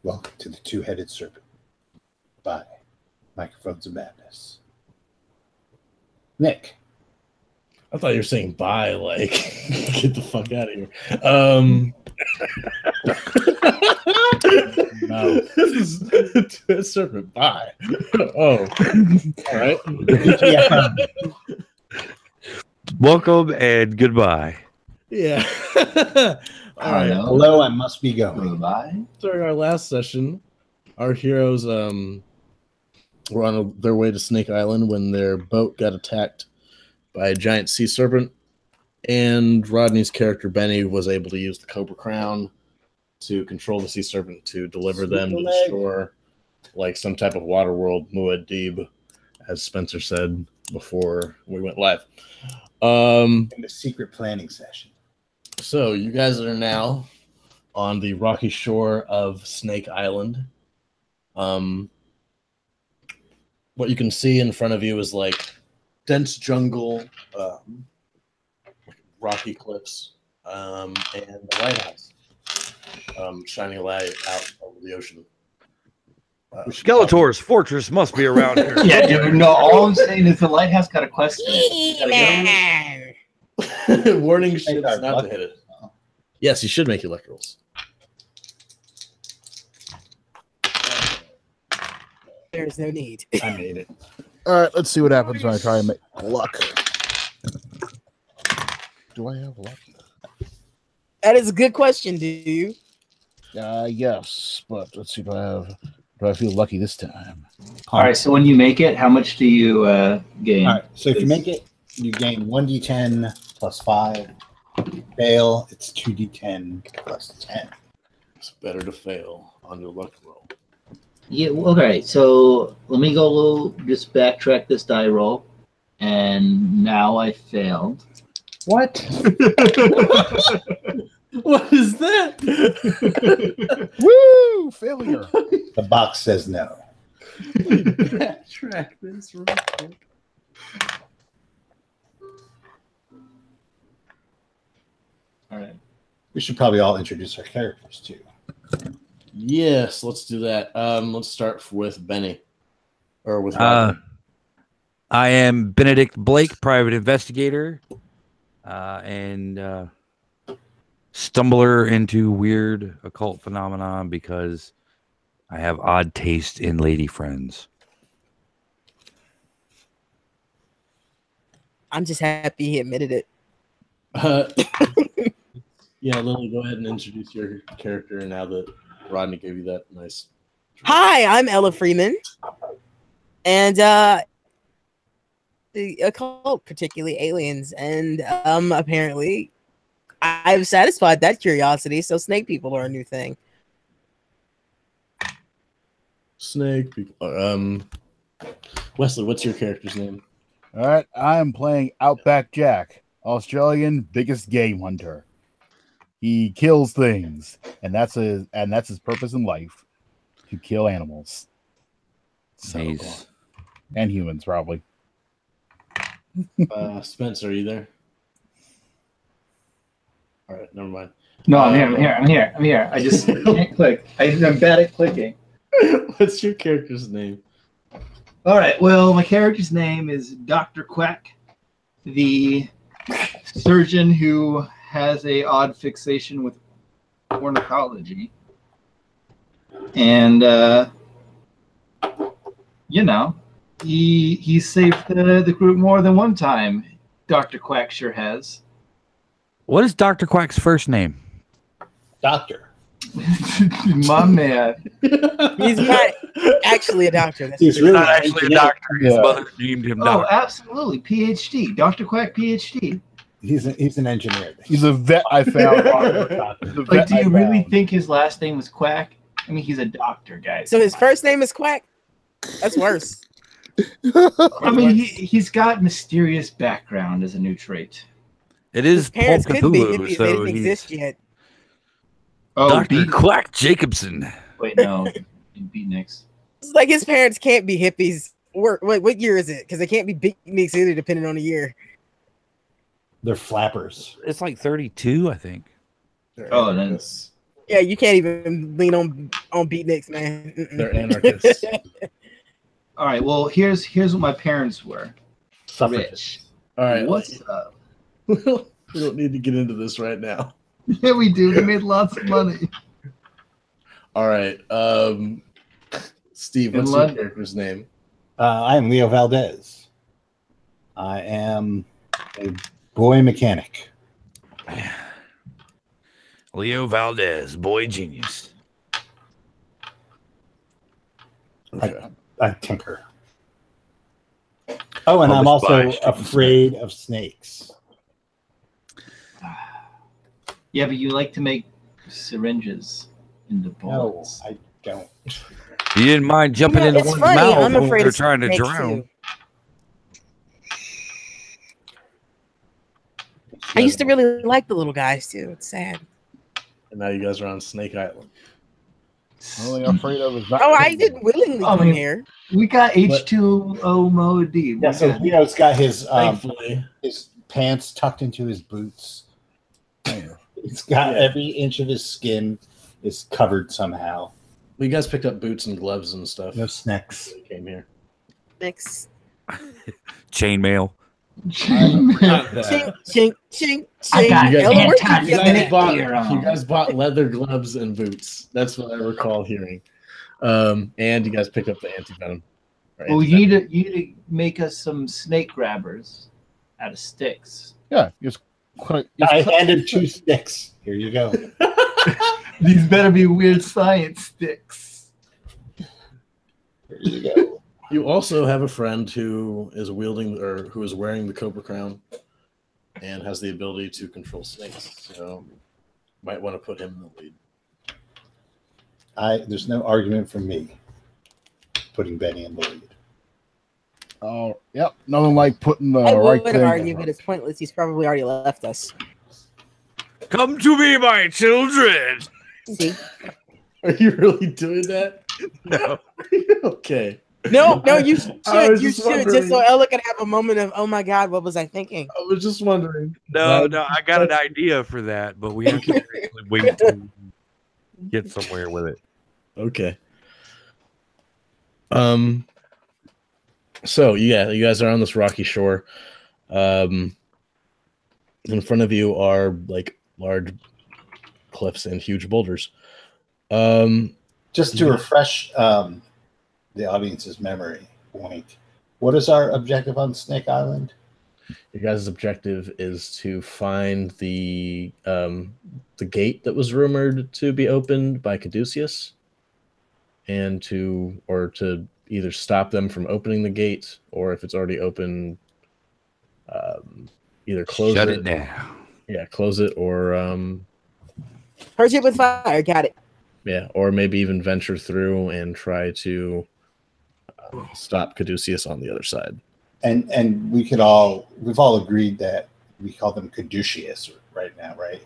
Welcome to the Two-Headed Serpent by Microphones of Madness. Nick. I thought you were saying bye, like, get the fuck out of here. No. This is Serpent, bye. Oh, all right. Yeah. Welcome and goodbye. Yeah. All right. Hello, I must be going. Goodbye. During our last session, our heroes were on their way to Snake Island when their boat got attacked by a giant sea serpent, and Rodney's character Benny was able to use the Cobra Crown to control the sea serpent to deliver them to the shore, like some type of water world Muad'Dib, as Spencer said before we went live. In the secret planning session. So you guys are now on the rocky shore of Snake Island. What you can see in front of you is like dense jungle, rocky cliffs, and a lighthouse shining a light out over the ocean. Skeletor's fortress must be around here. Yeah, dude. No, all I'm saying is the lighthouse got a question. Warning ships not to hit it. Yes, you should make your luck rolls. There's no need. I made it. All right, let's see what happens when I try and make luck. Do I have luck? That is a good question, do you? Yes, but let's see. Do I feel lucky this time? All right, so when you make it, how much do you gain? All right, so if you make it, you gain 1d10 plus 5. If you fail, it's 2d10 plus 10. It's better to fail on your luck roll. Yeah. Okay. So let me go a little. Just backtrack this die roll, and now I failed. What? What is that? Woo! Failure. The box says no. Backtrack this real quick. All right. We should probably all introduce our characters too. Yes, let's do that. Let's start with Benny. Or with I am Benedict Blake, private investigator, and stumbler into weird occult phenomenon because I have odd taste in lady friends. I'm just happy he admitted it. Yeah, Lily, go ahead and introduce your character now that Rodney gave you that nice. Hi, I'm Ella Freeman. And the occult, particularly aliens. And apparently I've satisfied that curiosity, so snake people are a new thing. Snake people. Wesley, what's your character's name? All right, I am playing Outback Jack, Australian biggest game hunter. He kills things, and that's his purpose in life, to kill animals. So, Nice. and humans, probably. Spencer, are you there? All right, never mind. No, I'm here. I just can't click. I'm bad at clicking. What's your character's name? All right. Well, my character's name is Dr. Quack, the surgeon who has a odd fixation with ornithology, and he saved the group more than one time. Dr. Quack sure has. What is Dr. Quack's first name? Doctor. My man. He's not actually a doctor. That's He's He's really not actually a doctor. His Yeah. mother named him Oh, doctor. absolutely. PhD. Dr. Quack, PhD. He's an engineer. He's a vet I found. Like, do you really think his last name was Quack? I mean, he's a doctor, guys. So his first name is Quack? That's worse. I mean, he's got mysterious background as a new trait. It His is parents Paul couldn't be Cthulhu, hippies. They so didn't he's exist yet. Oh, Dr. Quack Jacobson. Wait, no. Beatniks. It's like his parents can't be hippies. What year is it? Because they can't be beatniks either, depending on the year. They're flappers. It's like 32, I think. Oh, that's Yeah, you can't even lean on beatniks, man. Mm-mm. They're anarchists. All right. Well, here's what my parents were. Suffragists. Rich. All right. What's up? We don't need to get into this right now. Yeah, we do. We made lots of money. All right. Steve, In what's your London. character's name? I am Leo Valdez. I am a boy mechanic. Leo Valdez, boy genius. I tinker. Oh, and I'm Published also by Stephen afraid of snakes. Yeah, but you like to make syringes into No, bullets. I don't. You didn't mind jumping into it's one's funny. mouth I'm when afraid they're of trying to snakes, drown. too. I used to really like the little guys too. It's sad. And now you guys are on Snake Island. The only thing I'm afraid of is not. Oh, I didn't willingly I come mean- here. We got H2O Mo D. Yeah, so Leo's got his Thankfully, pants tucked into his boots. He's got every inch of his skin is covered somehow. you guys picked up boots and gloves and stuff. No snacks. when you came here. Next. Chainmail. Chink, chink, chink, I got chink. You Ella, where'd anti- you You get guys, that? bought, gear on. you guys bought leather gloves and boots. That's what I recall hearing. And you guys picked up the anti-venom. or Well, you anti-venom. need to make us some snake grabbers out of sticks. Yeah, just I handed 2 sticks. Here you go. These better be weird science sticks. Here you go. You also have a friend who is wielding or who is wearing the Cobra Crown and has the ability to control snakes. So might want to put him in the lead. There's no argument from me putting Benny in the lead. Oh, yep. Nothing like putting the I right would thing. argue, but it's pointless. He's probably already left us. Come to me, my children. See? Are you really doing that? No. Okay. No, you should. I was You just should, just wondering. so Ella can have a moment of, oh my God, what was I thinking? I was just wondering. No, I got an idea for that, but we have to actually wait to get somewhere with it. Okay. So yeah, you guys are on this rocky shore. In front of you are like large cliffs and huge boulders. Just to refresh the audience's memory point, what is our objective on Snake Island? Your guys' objective is to find the gate that was rumored to be opened by Caduceus, and to either stop them from opening the gate, or if it's already open, either close Shut it. it down. Yeah, close it, or Purge it with fire. Got it. yeah, or maybe even venture through and try to stop Caduceus on the other side. And we've all agreed that we call them Caduceus right now, right?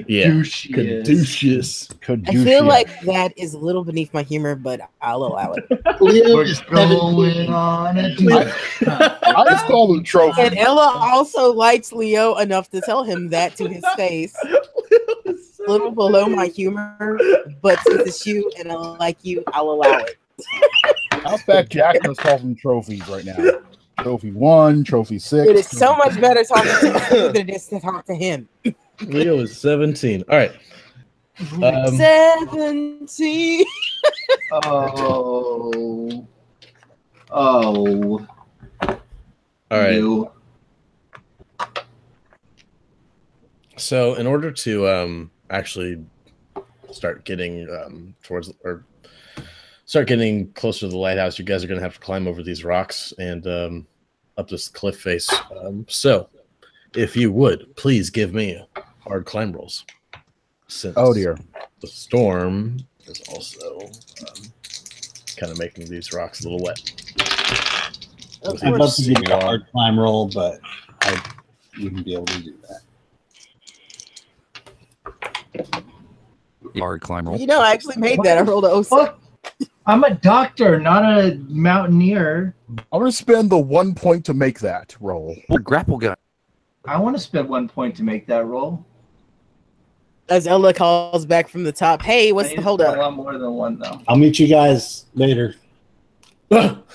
Yeah, Caduceus. Caduceus. I feel like that is a little beneath my humor, but I'll allow it. Leo We're is going on a I just call it trophy. And Ella also likes Leo enough to tell him that to his face. A little below my humor, but since it's you and I like you, I'll allow it. Outback Jack just calls them trophies right now. Trophy 1, trophy 6. It is so much better talking to you than it is to talk to him. Leo is 17. All right. 17. Oh. All right. You. So, in order to actually start getting start getting closer to the lighthouse, you guys are going to have to climb over these rocks and up this cliff face. So, if you would, please give me hard climb rolls. Since Oh dear. the storm is also kind of making these rocks a little wet. Of I'd love course. to give you a hard climb roll, but I wouldn't be able to do that. Hard climb roll. You know, I actually made that. I rolled a 06. Fuck. I'm a doctor, not a mountaineer. I'm going to spend the 1 point to make that roll. Grapple gun. I want to spend 1 point to make that roll. As Ella calls back from the top, hey, what's I the need hold a up? lot more than one though. I'll meet you guys later.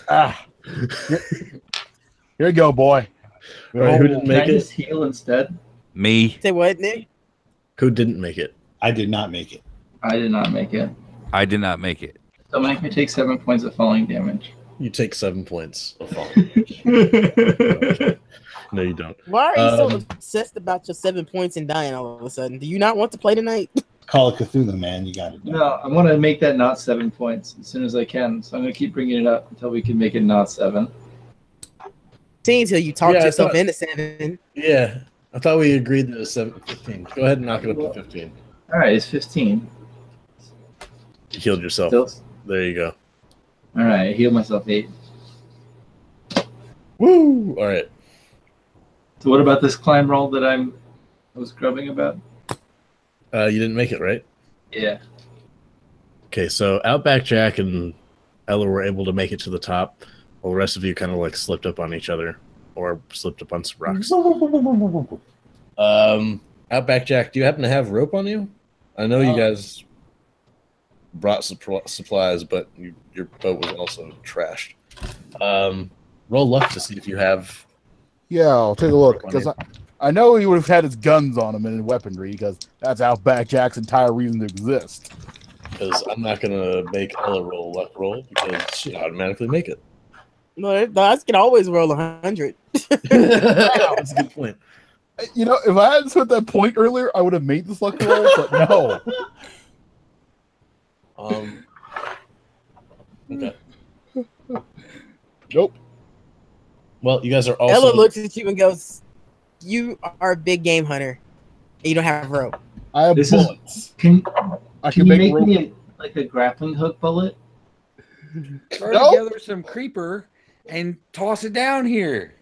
Ah. Here you go, boy. All right, who didn't Can I make it? just heal instead? Me. Say what, Nick? Who didn't make it? I did not make it. I did not make it. I did not make it. So make me take 7 points of falling damage. You take 7 points of fall. No, you don't. Why are you so Um, obsessed about your 7 points and dying all of a sudden? Do you not want to play tonight? Call of Cthulhu, man. You got it. No, I want to make that not 7 points as soon as I can. So I'm going to keep bringing it up until we can make it not 7. See, until you talk Yeah, I yourself thought- into 7. Yeah, I thought we agreed that it's 15. Go ahead and knock it up to 15. All right, it's 15. You healed yourself. Still, There you go. all right, I healed myself 8. Woo! All right. So what about this climb roll that I was grubbing about? You didn't make it, right? Yeah. Okay, so Outback Jack and Ella were able to make it to the top, while the rest of you kind of like slipped up on each other or slipped up on some rocks. Outback Jack, do you happen to have rope on you? I know you guys brought supplies, but your boat was also trashed. Roll luck to see if you have. Yeah, I'll take a look because I know he would have had his guns on him and his weaponry because that's Outback Jack's entire reason to exist. Because I'm not gonna make Ella roll a luck roll because she automatically make it. No, I can always roll 100. That's a good point. You know, if I hadn't said that point earlier, I would have made this luck roll, but no. Okay. Nope. Well, you guys are also. Ella looks at you and goes, "You are a big game hunter, and you don't have rope." I have This is- bullets. Can I can can you make make rope. me like a grappling hook bullet? Throw Nope. together some creeper and toss it down here.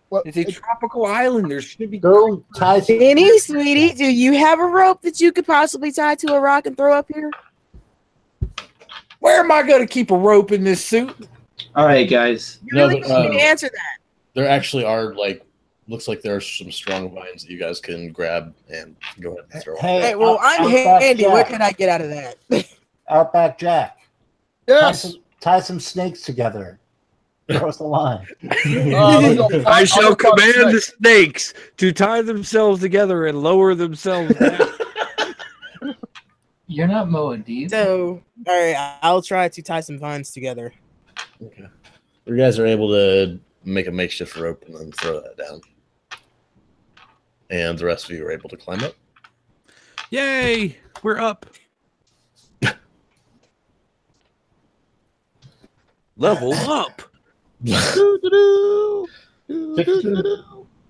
What? It's a tropical island. There should be. Go tie some. Benny, sweetie, do you have a rope that you could possibly tie to a rock and throw up here? Where am I going to keep a rope in this suit? All right, guys. You No, really but, need to answer that. There actually are looks like there are some strong vines that you guys can grab and go ahead and throw. Hey, well, I'm Outback handy. What Jack. can I get out of that? Outback Jack. Yes. Tie some snakes together. Cross the line. I shall command the snakes to tie themselves together and lower themselves down. You're not Moadib. So, all right, I'll try to tie some vines together. Okay. You guys are able to make a makeshift rope and then throw that down. And the rest of you are able to climb up. Yay! We're up. Level up.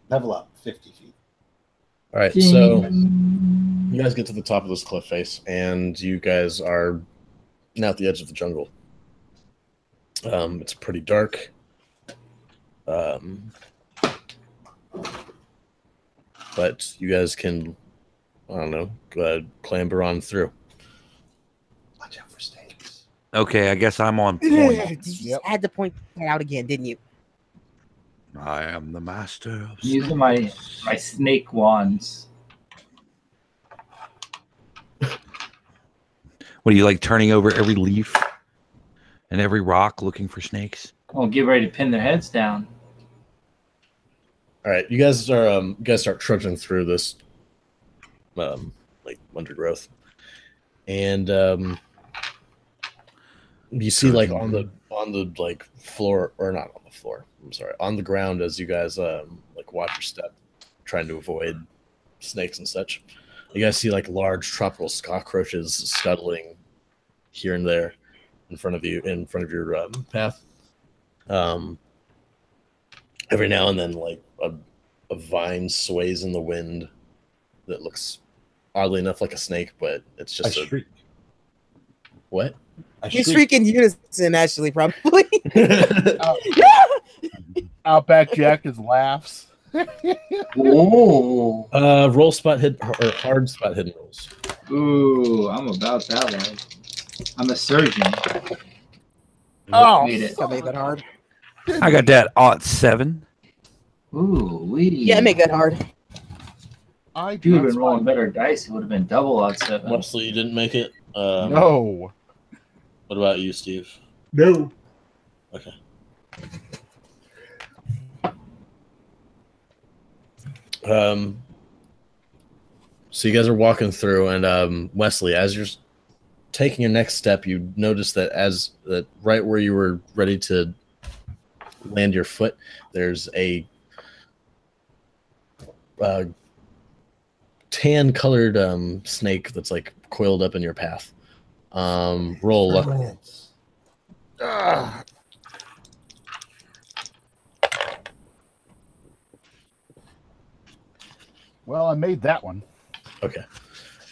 Level up 50 feet. All right, so you guys get to the top of this cliff face, and you guys are now at the edge of the jungle. It's pretty dark. But you guys can, I don't know, clamber on through. Watch out for snakes. Okay, I guess I'm on You point. just had to point that out again, didn't you? I am the master of Using my snake wands. What are you like turning over every leaf and every rock looking for snakes? Well, get ready to pin their heads down. All right, you guys start trudging through this, like undergrowth, and you see like on the like floor, or not on the floor. I'm sorry, on the ground as you guys like watch your step, trying to avoid snakes and such. You guys see like large tropical cockroaches scuttling here and there in front of you, in front of your path. Every now and then, like a vine sways in the wind that looks oddly enough like a snake, but it's I just a shriek. what? I You shriek. shriek in unison, actually, probably. Outback Jack just laughs. Ooh. Roll spot hidden or hard spot hidden rolls. Ooh, I'm about that one. I'm a surgeon. Oh, Made it. I'll make that hard. I got that '07. Ooh, wee. Yeah, make that hard. If you would have been rolling better dice, it would have been double odds 7. Wesley, you didn't make it. No. What about you, Steve? No. Okay. So you guys are walking through, and Wesley, as you're taking your next step, you notice that right where you were ready to land your foot, there's a tan-colored snake that's like coiled up in your path. Roll luck. Well, I made that one. Okay,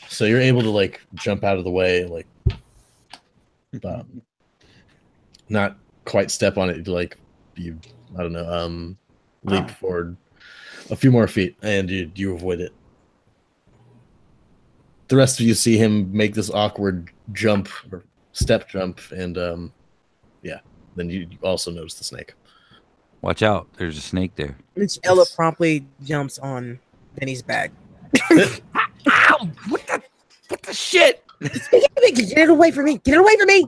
so you're able to like jump out of the way, like not quite step on it. Like you, I don't know, leap forward a few more feet, and you avoid it. The rest of you see him make this awkward jump or step jump, and yeah, then you also notice the snake. Watch out! There's a snake there. Which Ella promptly jumps on Benny's back. Ow! What the shit? Get it away from me! Get it away from me!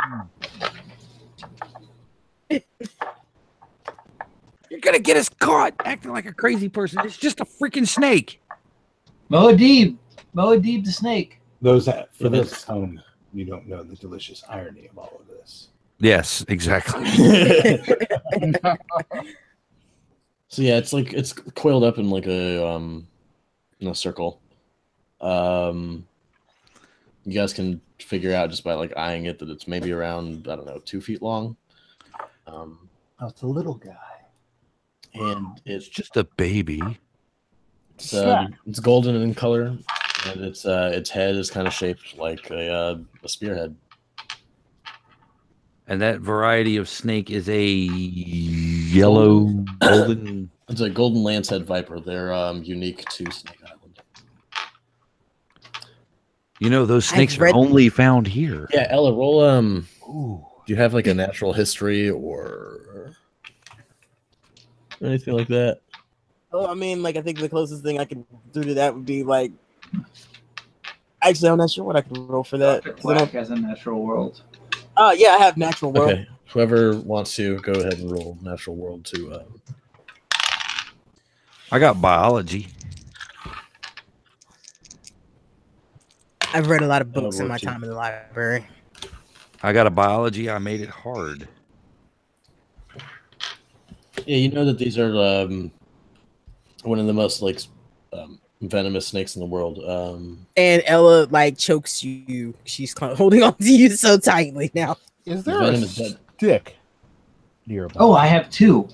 You're gonna get us caught acting like a crazy person. It's just a freaking snake. Moadib the snake. Those that for this home, you don't know the delicious irony of all of this. Yes, exactly. So yeah, it's coiled up in like a in a circle. You guys can figure out just by like eyeing it that it's maybe around, I don't know, 2 feet long. Oh, it's a little guy. And it's Just a baby. it's golden in color, and its head is kind of shaped like a spearhead. And that variety of snake is a yellow golden. It's a golden lancehead viper. They're unique to Snake Island. You know, those snakes are only found here. Yeah, Ella, roll. Ooh. Do you have like a natural history or anything like that? Oh, I mean, like, I think the closest thing I could do to that would be like. Actually, I'm not sure what I can roll for that. Dr. Quack has a natural world. Yeah, I have natural world. Okay, whoever wants to go ahead and roll natural world to. I got biology. I've read a lot of books in my time in the library. I got a biology. I made it hard. Yeah, you know that these are one of the most like venomous snakes in the world. And Ella like chokes you. She's holding on to you so tightly now. Is there Venom a is dead. stick nearby? Oh, I have 2.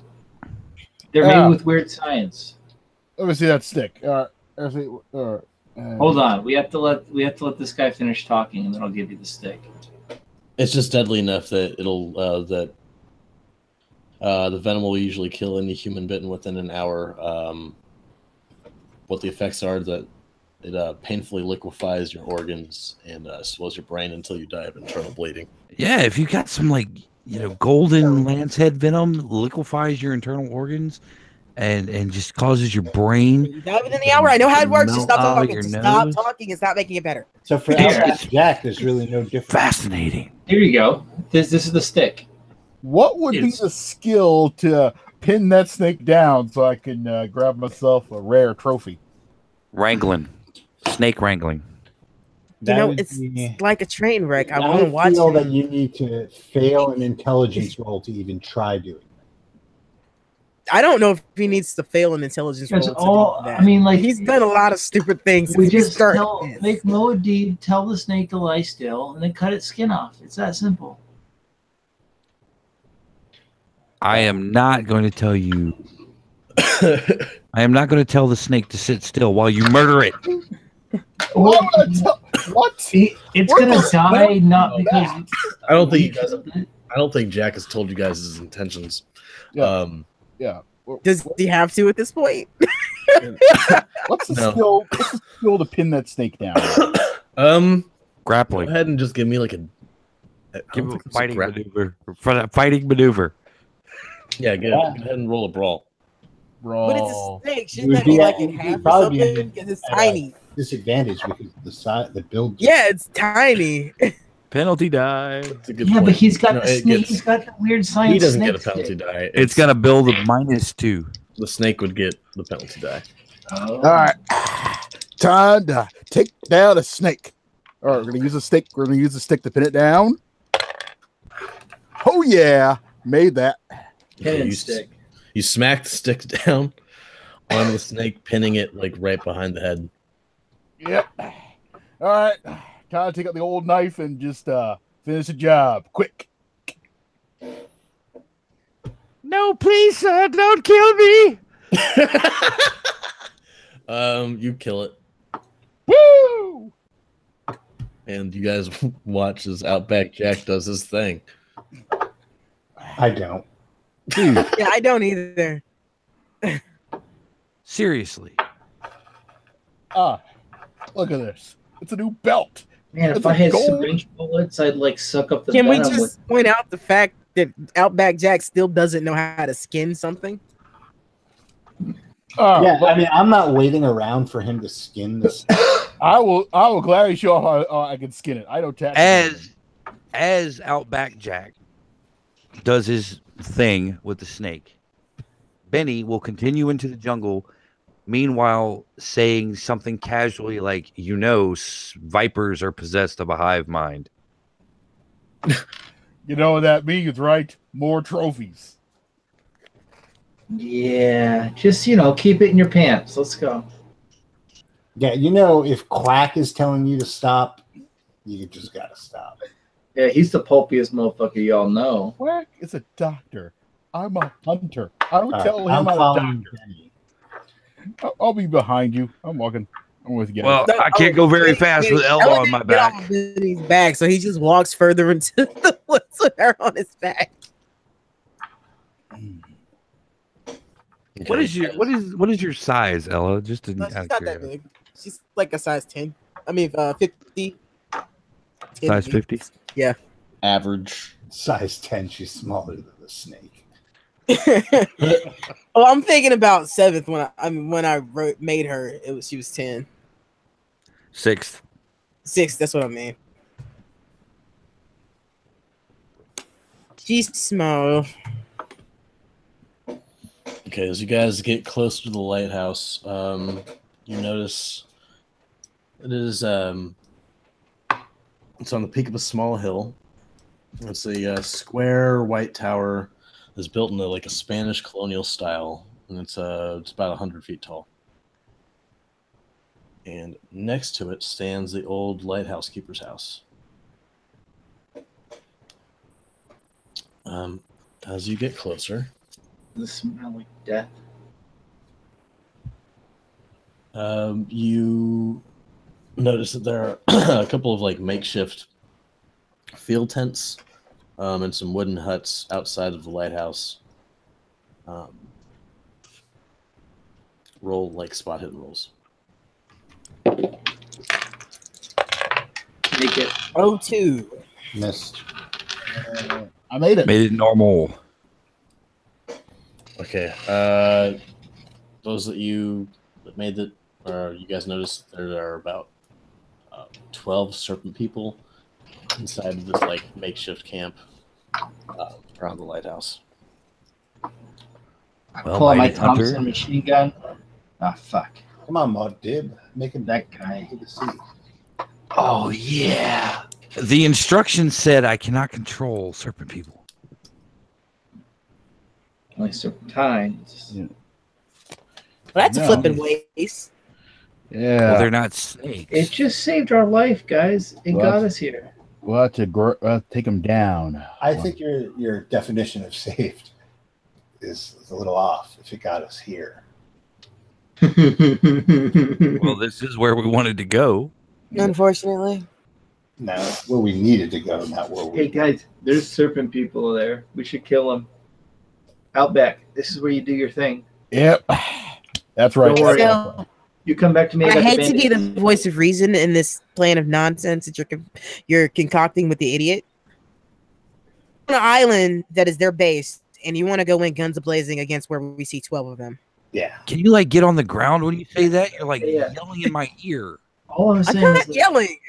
They're made with weird science. Let me see that stick. Hold on, we have to let this guy finish talking, and then I'll give you the stick. It's just deadly enough that it'll the venom will usually kill any human bitten within an hour. What the effects are that it painfully liquefies your organs and swells your brain until you die of internal bleeding. Yeah, if you got some like golden lancehead venom, liquefies your internal organs, and just causes your brain. You die within the hour. I know how it works. Just stop melt out of talking. your Just stop nose. talking. It's not making it better. So for Jack, there's really no difference. Fascinating. Here you go. This is the stick. What would be It's- the skill to pin that snake down so I can grab myself a rare trophy? Wrangling. Snake wrangling. It's like a train wreck. I want to watch feel it. that you need to fail an intelligence roll to even try doing it. I don't know if he needs to fail an intelligence roll. Because To do that. I mean, like He's done a lot of stupid things. we since he just started this. make Moadib tell the snake to lie still, and then cut its skin off. It's that simple. I am not going to tell you. I am not going to tell the snake to sit still while you murder it. Why would I tell- what? It's Where gonna was die that? not because I don't think you guys. I don't think Jack has told you guys his intentions. Yeah. Yeah. Does he have to at this point? What's the No. skill? What's the skill to pin that snake down? Go Grappling. ahead and just give me like a. I don't Give him think a it's a fighting grap- maneuver. Fighting maneuver. Yeah, go ahead and roll a brawl. But it's a Brawl. snake. Shouldn't You'd that be be like at- in you'd half or probably be something? Because it's at a tiny. disadvantage because the size, the build. Yeah, it's tiny. Penalty die. That's a good Yeah, point. but he's got No, the it snake. gets- He's got the weird science. He doesn't get a snake penalty stick. die. It's got a build of -2. The snake would get the penalty die. Oh. All right, time to take down a snake. All right, we're gonna use a stick. We're gonna use a stick to pin it down. Oh yeah, made that. Pin and you, stick. you smack the stick down on the snake, pinning it like right behind the head. Yep. All right, time to take out the old knife and just finish the job quick. No, please, sir, don't kill me. You kill it, Woo! and you guys watch as Outback Jack does his thing. I don't. Dude, Yeah, I don't either. Seriously. look at this. It's a new belt. Man, if It's I a had gold- syringe bullets, I'd like suck up the Can we venom. just point out the fact that Outback Jack still doesn't know how to skin something? Yeah, I mean, I'm not waiting around for him to skin this. I will gladly show how I can skin it. I don't tap. As Outback Jack does his thing with the snake, Benny will continue into the jungle, meanwhile saying something casually like, vipers are possessed of a hive mind. You know what that means, right? More trophies. Yeah, just keep it in your pants. Let's go. Yeah, if Quack is telling you to stop, you just gotta stop. Yeah, he's the pulpiest motherfucker y'all know. Quack is a doctor. I'm a hunter. I don't All tell right, him I'm I'm a following doctor. Benny. I'll be behind you. I'm walking. I'm with you. Well, I can't go very fast with Ella on my back. Benny's back, so he just walks further into the woods with her on his back. What is your size, Ella? Just to, No, she's out of not that curiosity. big. She's like a size 10. I mean, 50. 10 Size feet. 50? Average. Size 10, she's smaller than the snake. Well, I'm thinking about 7th when I made her. She was 10. 6th. 6. That's what I mean. She's small. Okay, as you guys get closer to the lighthouse, you notice it is it's on the peak of a small hill. It's a square white tower that's built in a Spanish colonial style, and it's about 100 feet tall. And next to it stands the old lighthouse keeper's house. As you get closer, Does this smell like death? you notice that there are a couple of makeshift field tents and some wooden huts outside of the lighthouse. Roll spot hidden rolls. Make it. 02. Missed. I made it. Made it normal. Okay. Those that made it, you guys noticed there are about 12 serpent people inside of this makeshift camp around the lighthouse. Well, Pull out my Mighty Hunter. Thompson machine gun. Ah, fuck. Come on, Mod Dib. Make him That guy. good to see. Oh, yeah. The instructions said I cannot control serpent people. Only serpentines. Yeah. Well, that's No. a flipping waste. Yeah. Well, they're not snakes. It just saved our life, guys. It Well, got us here. We'll have to take him down. I think your definition of saved is a little off if it got us here. Well, this is where we wanted to go. Unfortunately. No, where we needed to go, not where we. Hey, guys, there's serpent people there. We should kill them. Outback, this is where you do your thing. Yep. That's right. Don't worry. So, You come back to me. I got the hate to be bandage. the voice of reason in this plan of nonsense that you're concocting with the idiot. On an island that is their base, and you want to go in guns a blazing against where we see 12 of them. Yeah. Can you like get on the ground when you say that? You're like Yeah. yelling in my ear. All I'm I'm saying not is that yelling.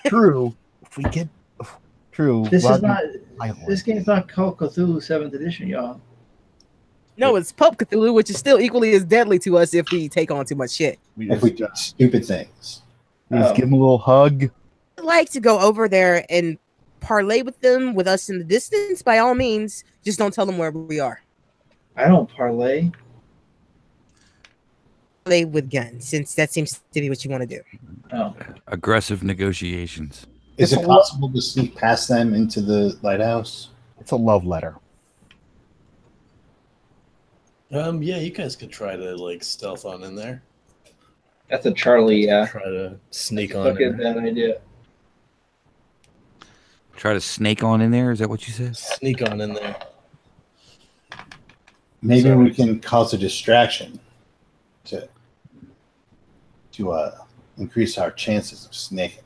True. If we get true. this is Rodney- not. Violent. This game's not called Cthulhu 7th Edition, y'all. No, it's Pope Cthulhu, which is still equally as deadly to us if we take on too much shit. We If just, we do stupid things. we just give him a little hug. I'd like to go over there and parlay with them, with us in the distance, by all means. Just don't tell them where we are. I don't parlay. Parlay with guns, since that seems to be what you want to do. Oh, Aggressive negotiations. Is It's it a lo- possible to sneak past them into the lighthouse? It's a love letter. Yeah, you guys could try to like stealth on in there. that's a Charlie. Yeah. Try to sneak on Look in at there. that idea. Try to snake on in there. Is that what you said? Sneak on in there. Maybe Sorry. we can cause a distraction to increase our chances of snaking.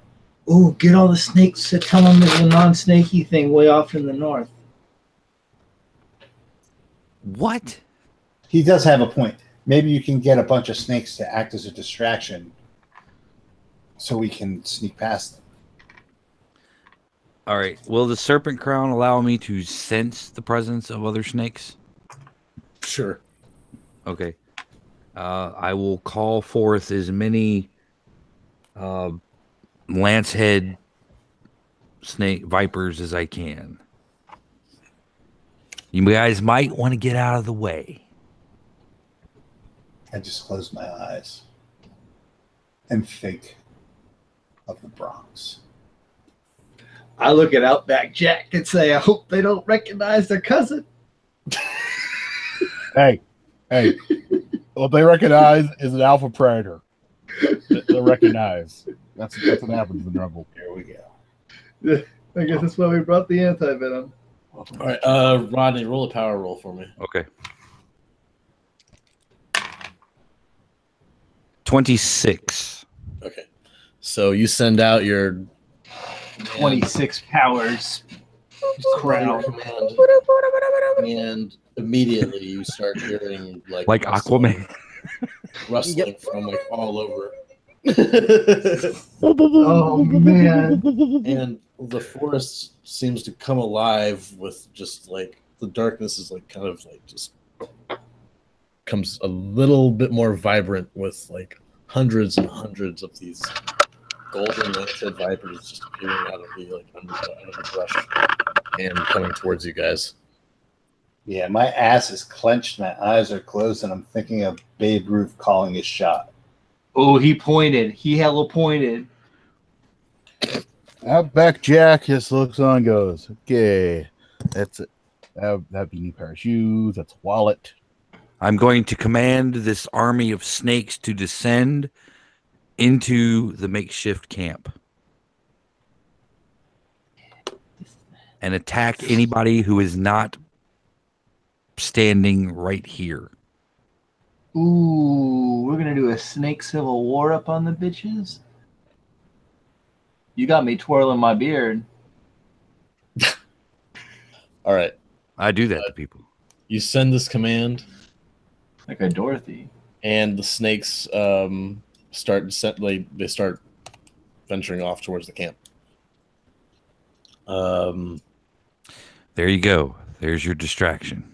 Ooh, get all the snakes to tell them there's a non-snaky thing way off in the north. What? He does have a point. Maybe you can get a bunch of snakes to act as a distraction so we can sneak past them. All right. Will the serpent crown allow me to sense the presence of other snakes? Sure. Okay. I will call forth as many lancehead snake vipers as I can. You guys might want to get out of the way. I just close my eyes and think of the Bronx. I look at Outback Jack and say, I hope they don't recognize their cousin. Hey, what they recognize is an alpha predator. They recognize. That's what happens in the jungle. Here we go. I guess that's why we brought the anti-venom. All right, Rodney, roll a power roll for me. Okay. 26. Okay. So you send out your 26 powers. Crowd. command, and immediately you start hearing like Aquaman. rustling from like all over. Oh, man. And the forest seems to come alive with just like the darkness is like kind of like just comes a little bit more vibrant with like hundreds and hundreds of these golden lance-head vipers just appearing out of the like under the brush and coming towards you guys. Yeah, my ass is clenched, my eyes are closed, and I'm thinking of Babe Ruth calling his shot. Oh, he pointed. He hella pointed. Outback Jack just looks on and goes, okay, that's it. That'd be a new pair of shoes. That's a wallet. I'm going to command this army of snakes to descend into the makeshift camp and attack anybody who is not standing right here. Ooh, we're gonna do a snake civil war up on the bitches. You got me twirling my beard. All right. I do that to people. You send this command Like a Dorothy. and the snakes they start venturing off towards the camp. There you go. There's your distraction.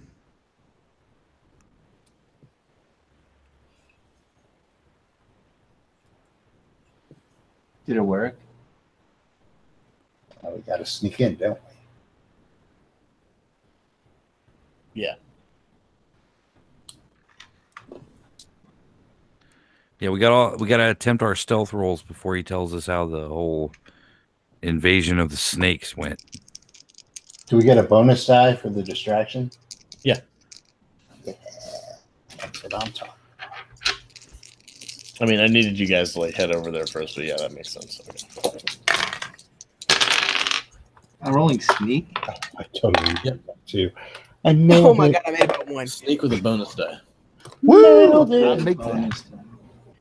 Did it work? Now we got to sneak in, don't we? Yeah. Yeah, we gotta attempt our stealth rolls before he tells us how the whole invasion of the snakes went. Do we get a bonus die for the distraction? Yeah. That's what I'm talking. I mean, I needed you guys to like head over there first, but yeah, that makes sense. Okay. I'm rolling sneak. I totally Yep. did that too. I know. Oh my god, I made about one. Sneak with a bonus die. Woo! I I make that.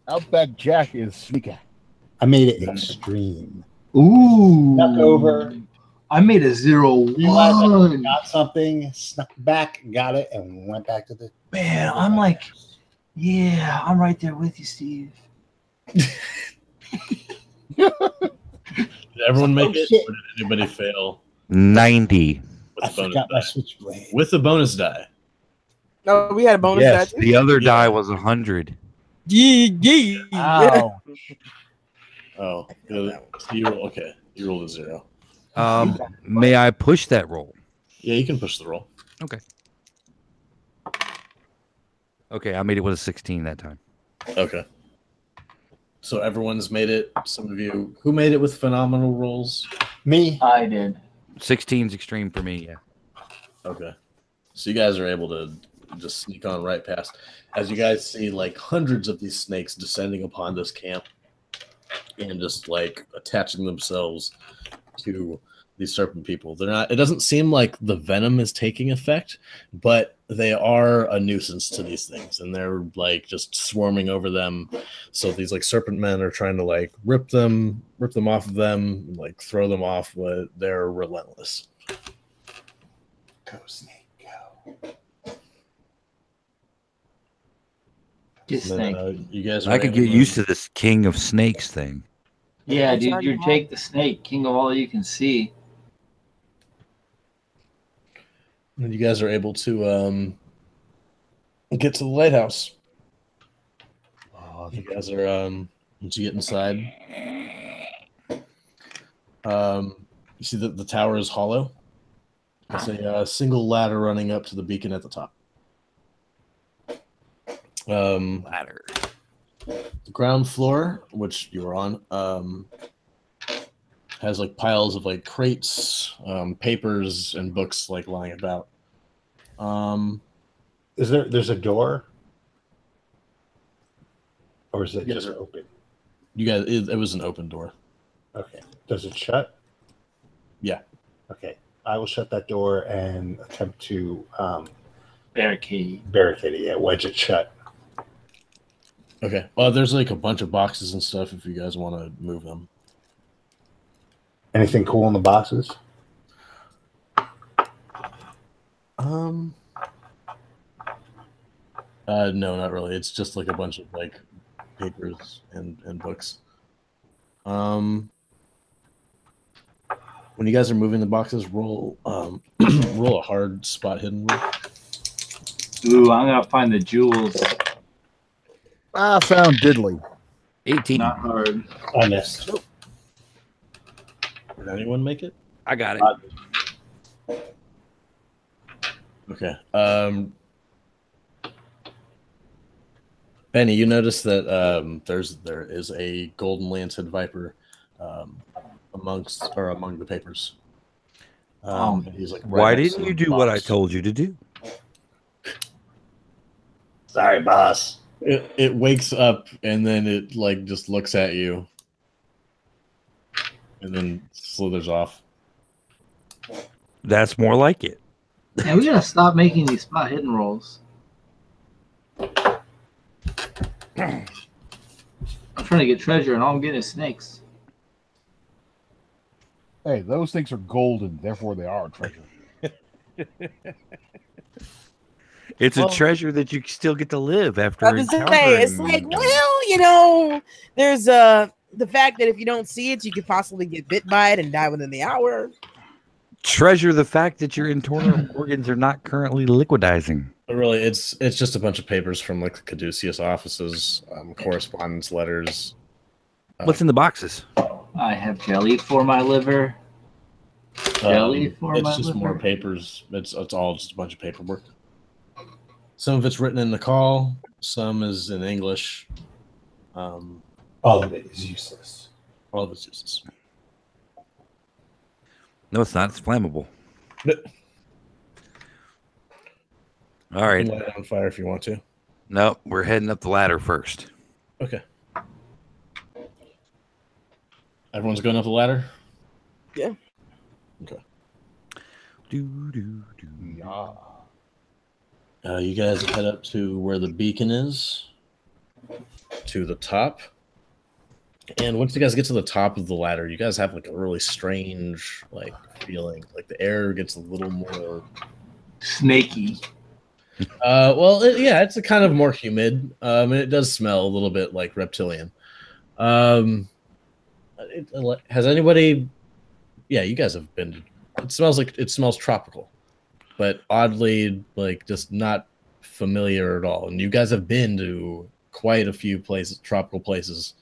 Outback Jack is sneaky. made it extreme. Ooh. Snuck over, I made a realized I 0-1. got something, snuck back, got it, and went back to the. Man, I'm like Yeah, I'm right there with you, Steve. Did everyone make Oh, it, shit. or did anybody fail 90. with I the bonus forgot my die? switchblade. With the bonus die. No, we had a bonus Yes. die too. The other Yeah. die was 100. Gee. Ow. Oh, feel that so you roll, okay. You rolled a 0. May I push that roll? Yeah, you can push the roll. Okay, I made it with a 16 that time. Okay. So everyone's made it. Some of you who made it with phenomenal rolls. Me. I did. 16's extreme for me, yeah. Okay. So you guys are able to just sneak on right past. As you guys see, like hundreds of these snakes descending upon this camp and just like attaching themselves to these serpent people. They're not. It doesn't seem like the venom is taking effect, but they are a nuisance to these things, and they're like just swarming over them. So these like serpent men are trying to like rip them off of them, like throw them off, but they're relentless. Go, snake, go. Get And then, snake. you guys are I could able get used to this king of snakes thing. Yeah, I'm dude, sorry, you're Mom. Jake the Snake, king of all you can see. And you guys are able to get to the lighthouse. Oh, You guys are once you get inside, you see that the tower is hollow. There's a single ladder running up to the beacon at the top. Ladder. The ground floor, which you were on, has like piles of like crates, papers, and books like lying about. There's a door? Or is it Yes. just open? You guys, it was an open door. Okay. Does it shut? Yeah. Okay. I will shut that door and attempt to Barricade. barricade it. Yeah, wedge it shut. Okay. Well, there's like a bunch of boxes and stuff if you guys want to move them. Anything cool in the boxes? No, not really. It's just like a bunch of like papers and books. When you guys are moving the boxes, roll roll a hard spot hidden roll. Ooh, I'm gonna find the jewels. I found diddly. 18. Not hard. I missed. Did anyone make it? I got it. Okay. Benny, you notice that there is a golden lance-head viper among the papers. And he's like, Why right next didn't to you the do what I box. told you to do? Sorry, boss. It wakes up and then it like just looks at you, and then slithers off. That's more like it. Yeah, we gotta stop making these spot hidden rolls. I'm trying to get treasure, and all I'm getting is snakes. Hey, those things are golden, therefore they are a treasure. It's Well- a treasure that you still get to live after I was say, it's like, encountering them. well, there's the fact that if you don't see it, you could possibly get bit by it and die within the hour. Treasure the fact that your internal organs are not currently liquidizing. But really, it's just a bunch of papers from like the Caduceus offices, correspondence letters. What's in the boxes? I have jelly for my liver. Jelly for it's my just liver. more papers. It's all just a bunch of paperwork. Some of it's written in Nakal, some is in English. All of it is useless. All of it's useless. No, it's not. It's flammable. But All you right. can light it on fire if you want to. Nope. We're heading up the ladder first. Okay. Everyone's going up the ladder? Yeah. Okay. Do, do, do. Yeah. You guys head up to where the beacon is, to the top. And once you guys get to the top of the ladder, you guys have like a really strange like feeling. Like the air gets a little more Snaky. Yeah, it's a kind of more humid. And it does smell a little bit like reptilian. Has anybody? Yeah, you guys have been. It smells tropical, but oddly like just not familiar at all. And you guys have been to quite a few places, tropical places,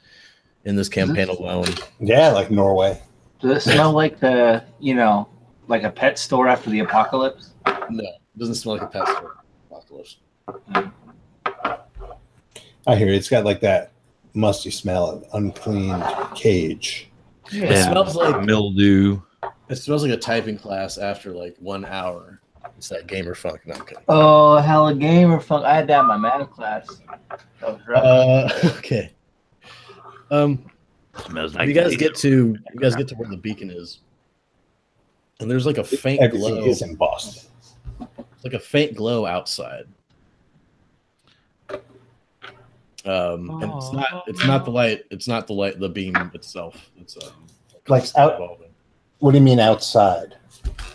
in this campaign alone. Yeah, like Norway. Does it smell like like a pet store after the apocalypse? No, it doesn't smell like a pet store. Apocalypse. I hear it. It's got like that musty smell of unclean cage. Yeah, it smells like mildew. It smells like a typing class after like 1 hour. It's that gamer funk. No, I'm kidding. Oh, hella gamer funk! I had that in my math class. That was rough. Okay. Smells like you guys get to where the beacon is, and there's like a faint Everything glow. is in Boston. It's like a faint glow outside. And it's not the light. It's not the beam itself. It's Like out. evolving. What do you mean outside?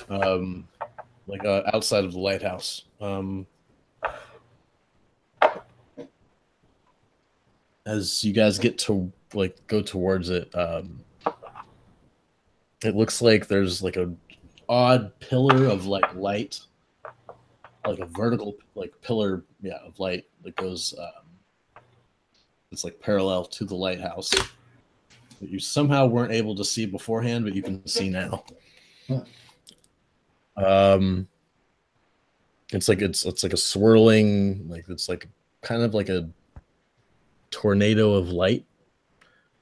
Outside of the lighthouse. As you guys get to go towards it, it looks like there's like a odd pillar of like light, like a vertical pillar, of light that goes. It's like parallel to the lighthouse that you somehow weren't able to see beforehand, but you can see now. It's like a swirling, it's like kind of like a tornado of light,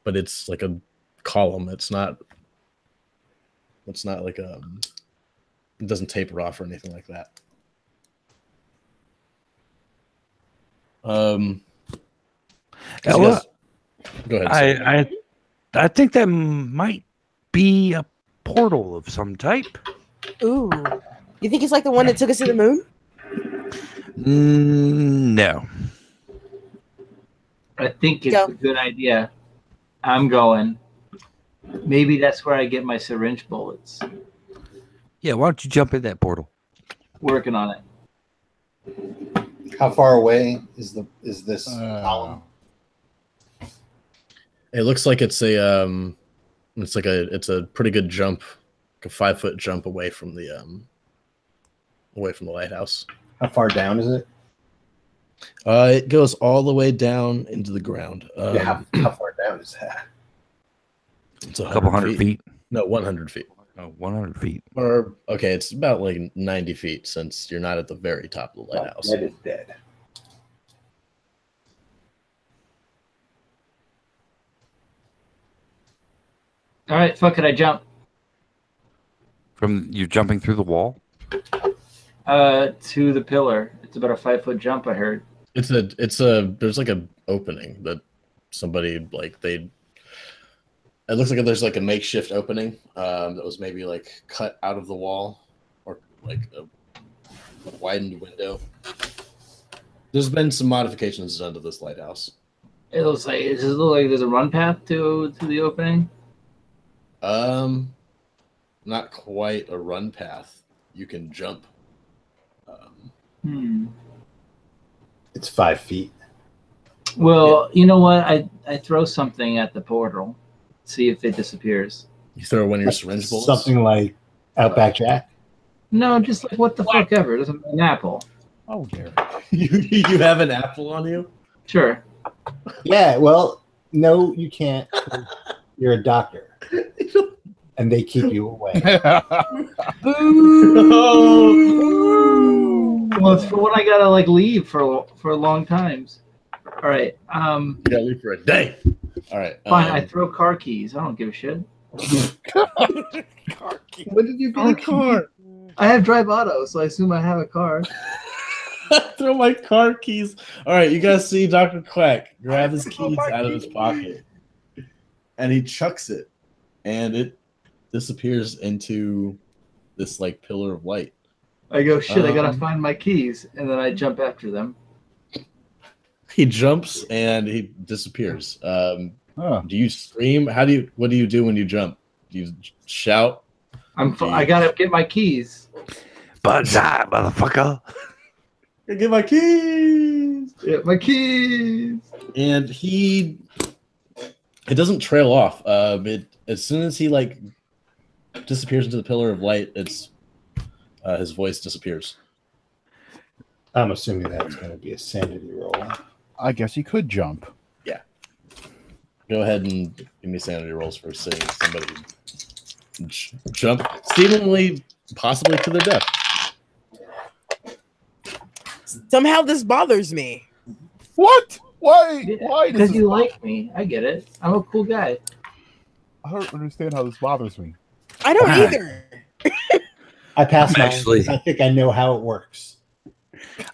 but it's like a column. It's not like it doesn't taper off or anything like that. Ella, go ahead. I think that might be a portal of some type. Ooh. You think it's like the one that took us to the moon? No. I think it's a good idea. I'm going. Maybe that's where I get my syringe bullets. Yeah, why don't you jump in that portal? Working on it. How far away is this column? It looks like it's a pretty good jump, like a 5-foot jump away from the lighthouse. How far down is it? It goes all the way down into the ground. How far down is that? It's A couple hundred feet. No, 100 feet. Oh, 100 feet. Or okay, it's about like 90 feet since you're not at the very top of the lighthouse. That is dead. All right, fuck it, I jump. You're jumping through the wall? To the pillar. It's about a 5-foot jump, I heard. There's like a opening that somebody it looks like there's like a makeshift opening that was maybe like cut out of the wall or like a widened window. There's been some modifications done to this lighthouse. It looks like there's a run path to the opening. Not quite a run path. You can jump. It's 5 feet. Well, you know what? I throw something at the portal, see if it disappears. You throw one of your syringe bullets. Something like Outback Jack. No, just like what the fuck ever. It doesn't an apple. Oh dear. You have an apple on you? Sure. Yeah. Well, no, you can't. You're a doctor, and they keep you away. Well, it's for when I gotta leave for long times. All right. You gotta leave for a day. All right. Fine. I throw car keys. I don't give a shit. Car key. When did you get a car? I have drive auto, so I assume I have a car. Throw my car keys. All right, you guys see Dr. Quack grab his keys out of his pocket, and he chucks it, and it disappears into this pillar of light. I go, shit, I gotta find my keys, and then I jump after them. He jumps and he disappears. Do you scream? What do you do when you jump? Do you shout? I gotta get my keys. Banzai, motherfucker. Get my keys. Get my keys. And it doesn't trail off. As soon as he like disappears into the pillar of light, his voice disappears. I'm assuming that's going to be a sanity roll. I guess he could jump. Go ahead and give me sanity rolls for seeing somebody jump, seemingly, possibly to their death. Somehow this bothers me. What? Why? Why? Because you like me. I get it. I'm a cool guy. I don't understand how this bothers me. I don't either. I passed mine. Actually- I think I know how it works.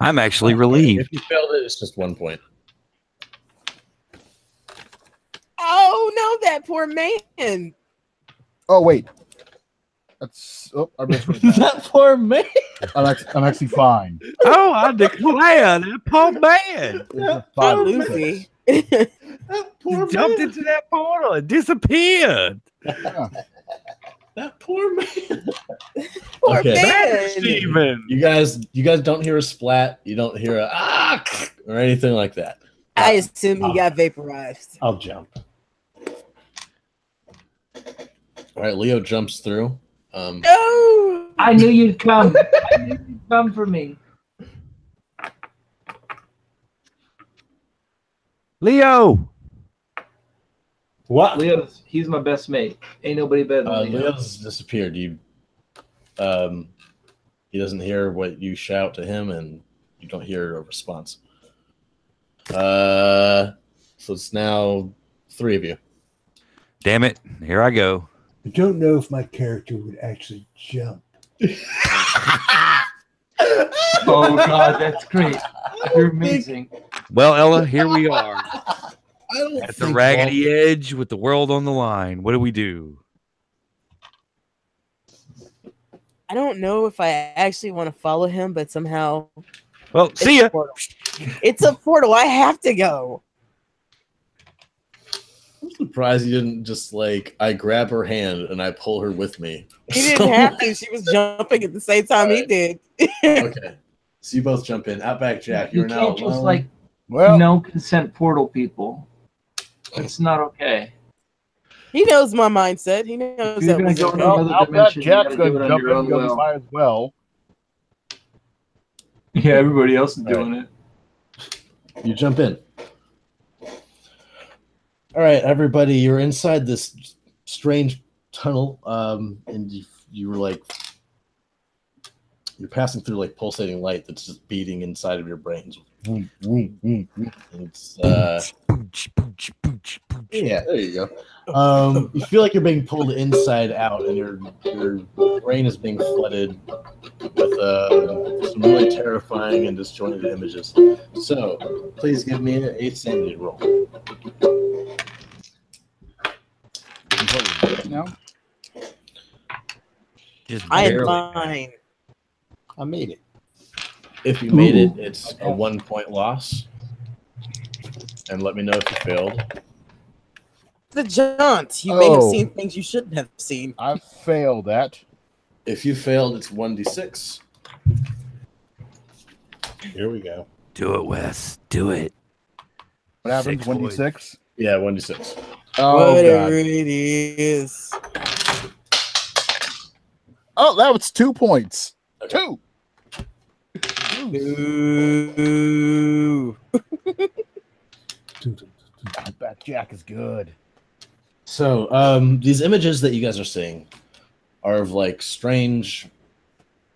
I'm actually relieved. If you failed it, it's just 1 point. Oh no, that poor man. Oh wait, I misread that. That poor man. I'm actually fine. Oh, I declare that poor man. Not Lucy. That He jumped into that portal and disappeared. That poor man. Poor Okay. man. Steven. You guys don't hear a splat. You don't hear a or anything like that. I assume he got vaporized. I'll jump. All right, Leo jumps through. No. I knew you'd come. I knew you'd come for me. Leo. What? He's my best mate. Ain't nobody better than Leo. Leo's disappeared. He doesn't hear what you shout to him, and you don't hear a response. So it's now 3 of you. Damn it. Here I go. I don't know if my character would actually jump. Oh God, that's great. You're amazing. Well, Ella, here we are I don't at the raggedy edge with the world on the line. What do we do? I don't know if I actually want to follow him, but somehow Well, see ya. it's a portal. I have to go. I'm surprised you didn't just I grab her hand and I pull her with me. He didn't have to. She was jumping at the same time he did. Okay. So you both jump in. Outback Jack, You you're now can't just alone. Well, no consent portal people. It's not okay. He knows my mindset. He knows You're that gonna was go okay. to another I'll bet dimension, you Jack's gotta do gonna it on jump your in own and go will. fire as well. Yeah, everybody else is doing it. You jump in. All right, everybody, you're inside this strange tunnel, and you were you're passing through pulsating light that's just beating inside of your brains. And it's yeah, there you go. You feel like you're being pulled inside out, and your brain is being flooded with some really terrifying and disjointed images. So, please give me a sanity roll. Now, Just I am barely. fine. I made it. If you made it, it's a 1 point loss. And let me know if you failed. The jaunt. You may have Oh. seen things you shouldn't have seen. I failed that. If you failed, it's 1d6. Here we go. Do it, Wes. Do it. What happens? Six 1d6? Yeah, 1d6. Oh, Whatever God. it is. Oh, that was 2 points. Okay. 2. Ooh. I bet Jack is good. So, these images that you guys are seeing are of strange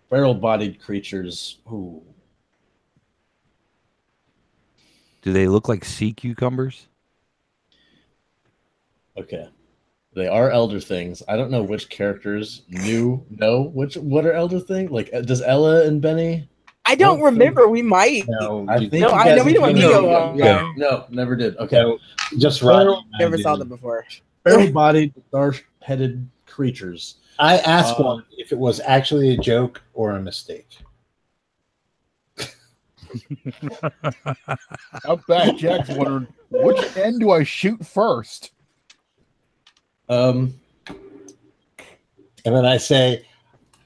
barrel-bodied creatures. Ooh. Do they look like sea cucumbers? Okay. They are elder things. I don't know which characters know what are elder things. Does Ella and Benny? I don't remember. We might. No, I think No, you I guys know we know what know. Leo are. Yeah. No, never did. Okay. no, just right. Never saw them before. Barrel-bodied, dark-headed creatures. I asked one if it was actually a joke or a mistake. Out back, Jack's wondering which end do I shoot first? And then I say,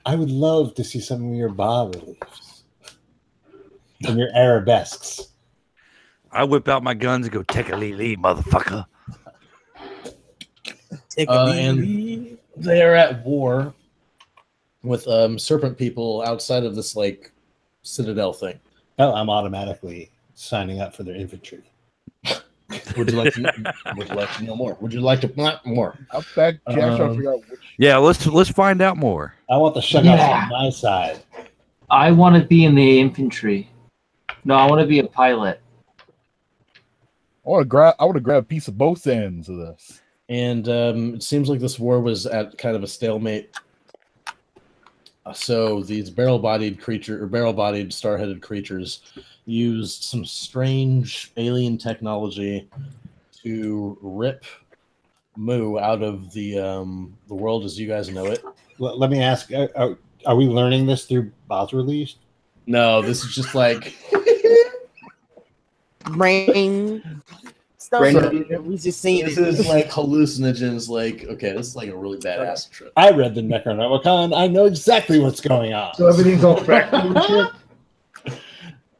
I would love to see some of your bas reliefs. in your arabesques. I whip out my guns and go, take a lead, motherfucker. Take And they are at war with serpent people outside of this like citadel thing. Oh, I'm automatically signing up for their infantry. Would you like to know more? Would you like to not more? Outback Jack, trying to figure out which. Yeah, let's find out more. I want the Shuggles on my side. I want to be in the infantry. No, I want to be a pilot. I want to grab a piece of both ends of this. And it seems like this war was at kind of a stalemate. So these barrel-bodied star-headed creatures used some strange alien technology to rip Mu out of the world as you guys know it. Let me ask: Are we learning this through Baz release? No, this is just like brain stuff. We just seen this it. is like hallucinogens. Like, okay, this is like a really bad acid trip. I read the Necronomicon. I know exactly what's going on. So everything's all fractal and shit?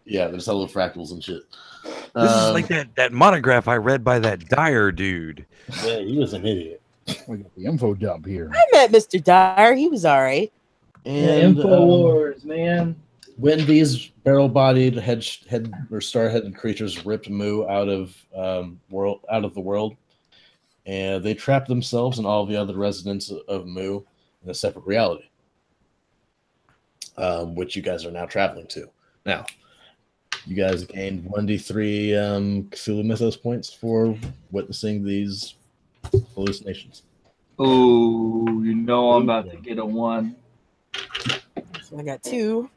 Yeah, there's hella fractals and shit. This is like that monograph I read by that Dyer dude. Yeah, he was an idiot. We got the info dump here. I met Mr. Dyer. He was all right. And InfoWars, man. when these barrel-bodied head or star-headed creatures ripped Mu out of the world, and they trapped themselves and all the other residents of Mu in a separate reality, which you guys are now traveling to. Now, you guys gained 1d3 Cthulhu Mythos points for witnessing these hallucinations. Oh, you know I'm about to get a 1. So I got 2.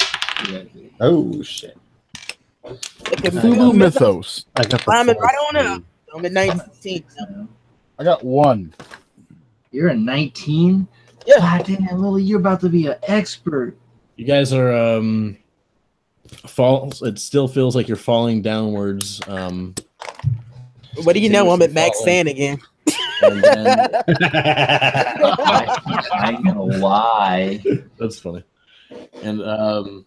Oh shit! Cthulhu Mythos. I got the Climbing right fourth on up. I'm at 19. I got 1. You're a 19? Yeah. God damn, Lily, you're about to be an expert. You guys are it still feels like you're falling downwards. What do you know? I'm at max sand again. And then, I ain't gonna lie. that's funny. And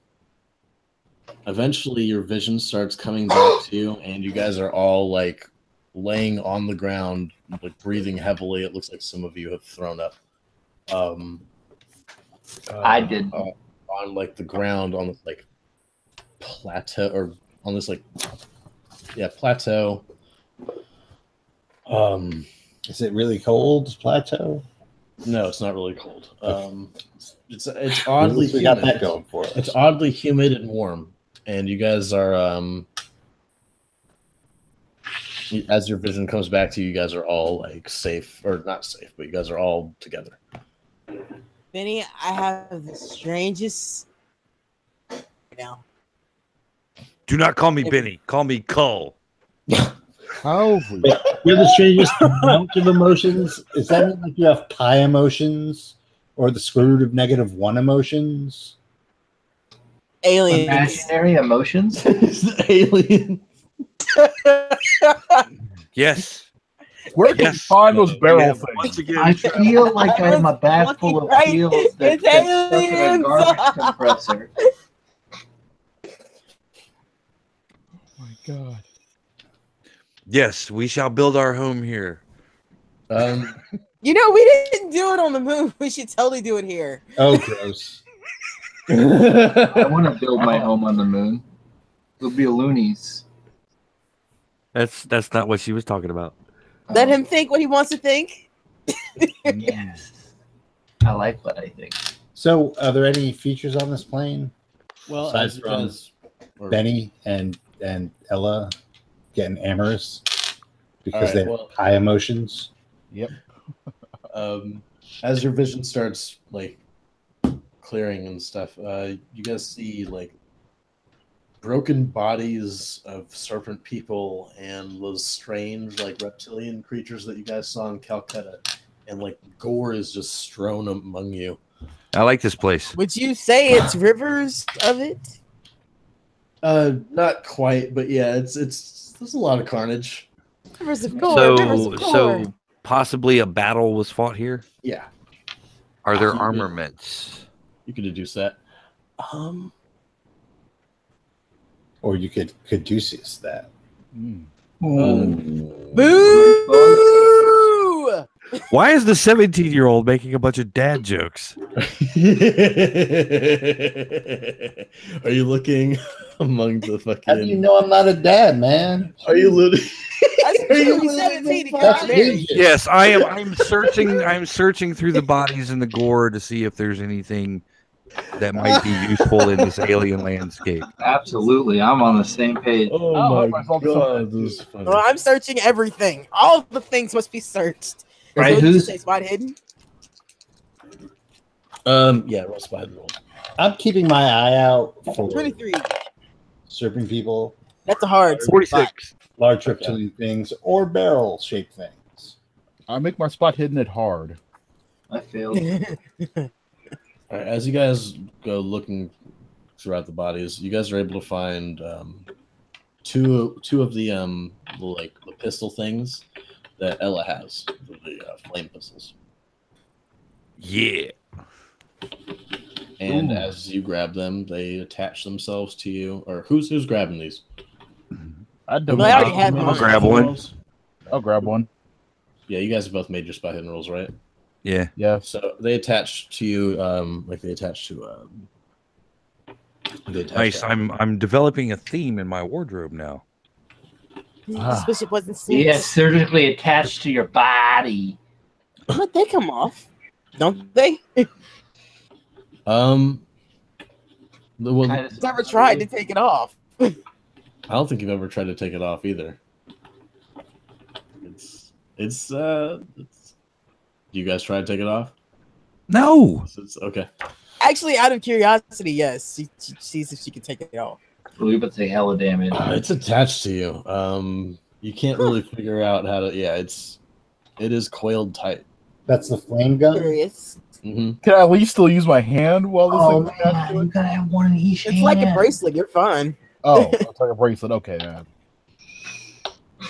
eventually your vision starts coming back to you, and you guys are all like laying on the ground, like breathing heavily. It looks like some of you have thrown up. I did. On like the ground on this like plateau, or on this like plateau. Is it really cold, plateau? No, it's not really cold. It's oddly We got humid. that going for us. It's oddly humid and warm, and you guys are as your vision comes back to you, you guys are all like safe, or not safe, but you guys are all together. Benny, I have the strangest. Now, Do not call me Benny. Call me Cull. How? You're the strangest amount of emotions. Is that mean like you have pi emotions or the square root of -1 emotions? aliens. Imaginary emotions? Alien. Yes. Where can you find those barrel Yeah, things? once I again, feel like I have a bag full of Right. peels It's that's stuck in a aliens. garbage compressor. Oh my god. yes, we shall build our home here. You know, we didn't do it on the moon. We should totally do it here. Oh, gross. I want to build my home on the moon. It'll be a loonies. That's not what she was talking about. Let him think what he wants to think. Yes. I like what I think. So, are there any features on this plane? well, Aside from Benny and Ella getting amorous because All right, they have well- high emotions? Yep. As your vision starts like clearing and stuff, you guys see like broken bodies of serpent people and those strange like reptilian creatures that you guys saw in Calcutta, and like gore is just strewn among you. I like this place. Would you say it's rivers of it? Not quite, but yeah, it's there's a lot of carnage. Rivers of gore. Rivers of gore. So possibly a battle was fought here. Yeah, Are there Yeah. armaments? you could deduce that. Or you could Caduceus that. Mm. Boo! Why is the 17-year-old making a bunch of dad jokes? Are you looking among the fucking? How do you know I'm not a dad, man? Are you looking? That's true. He's 17. He That's got married. ages. Yes, I am. I'm searching. I'm searching through the bodies and the gore to see if there's anything that might be useful in this alien landscape. Absolutely, I'm on the same page. Oh I'll help my myself to god, something. this is funny. Well, I'm searching everything. All the things must be searched. Right, So did you who's- say spot hidden? Yeah, roll spy roll. I'm keeping my eye out for 23. serpent people, That's a hard. 46. large reptilian things, or barrel-shaped things. I make my spot hidden at hard. I failed. All right, as you guys go looking throughout the bodies, you guys are able to find two of the the pistol things that Ella has, the flame pistols. Yeah. And Ooh. as you grab them, they attach themselves to you. Or who's grabbing these? I Well, I already have You made mine. your Grab spy one. rolls? I'll grab one. Yeah, you guys have both made your spy hidden rolls, right? Yeah. Yeah. So they attach to you, like they attach to. They attach Nice. to- I'm developing a theme in my wardrobe now. Just wish it wasn't Sneks. Yeah, surgically attached to your body. But they come off, don't they? Well, Never tried to take it off. I don't think you've ever tried to take it off either. It's do you guys try to take it off? No. It's okay. Actually, out of curiosity, yes. She sees if she can take it off. We would say hella damage. It's attached to you. You can't really figure out how to. Yeah, it is coiled tight. That's the flame gun. Curious. Mm-hmm. Can I at least still use my hand while this Oh thing's attached to man, it? you gotta have one in each It's hand. like a bracelet. You're fine. Oh, it's like a bracelet. Okay, man.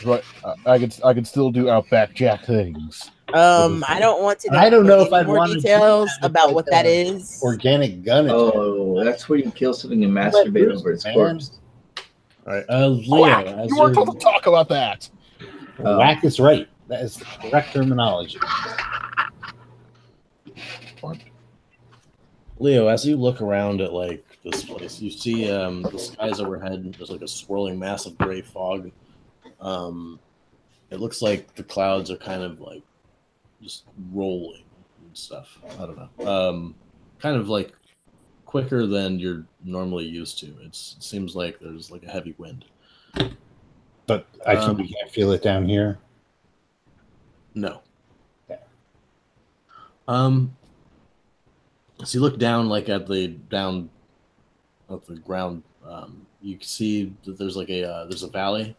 But I can still do Outback Jack things. I don't want to know. I don't know if any I'd more want to details do about like what that a is. Organic gun attack. Oh, that's where you kill something and masturbate over its Man. corpse. All right, Leo. As You weren't you're- told to talk about that. Whack is right. That is the correct terminology. Leo, as you look around at like this place, you see the skies overhead. There's like a swirling mass of gray fog. It looks like the clouds are kind of like just rolling and stuff. I don't know. Kind of like quicker than you're normally used to. It seems like there's like a heavy wind. But we can't feel it down here. No. Okay. So you look down like at the ground. You can see that there's like there's a valley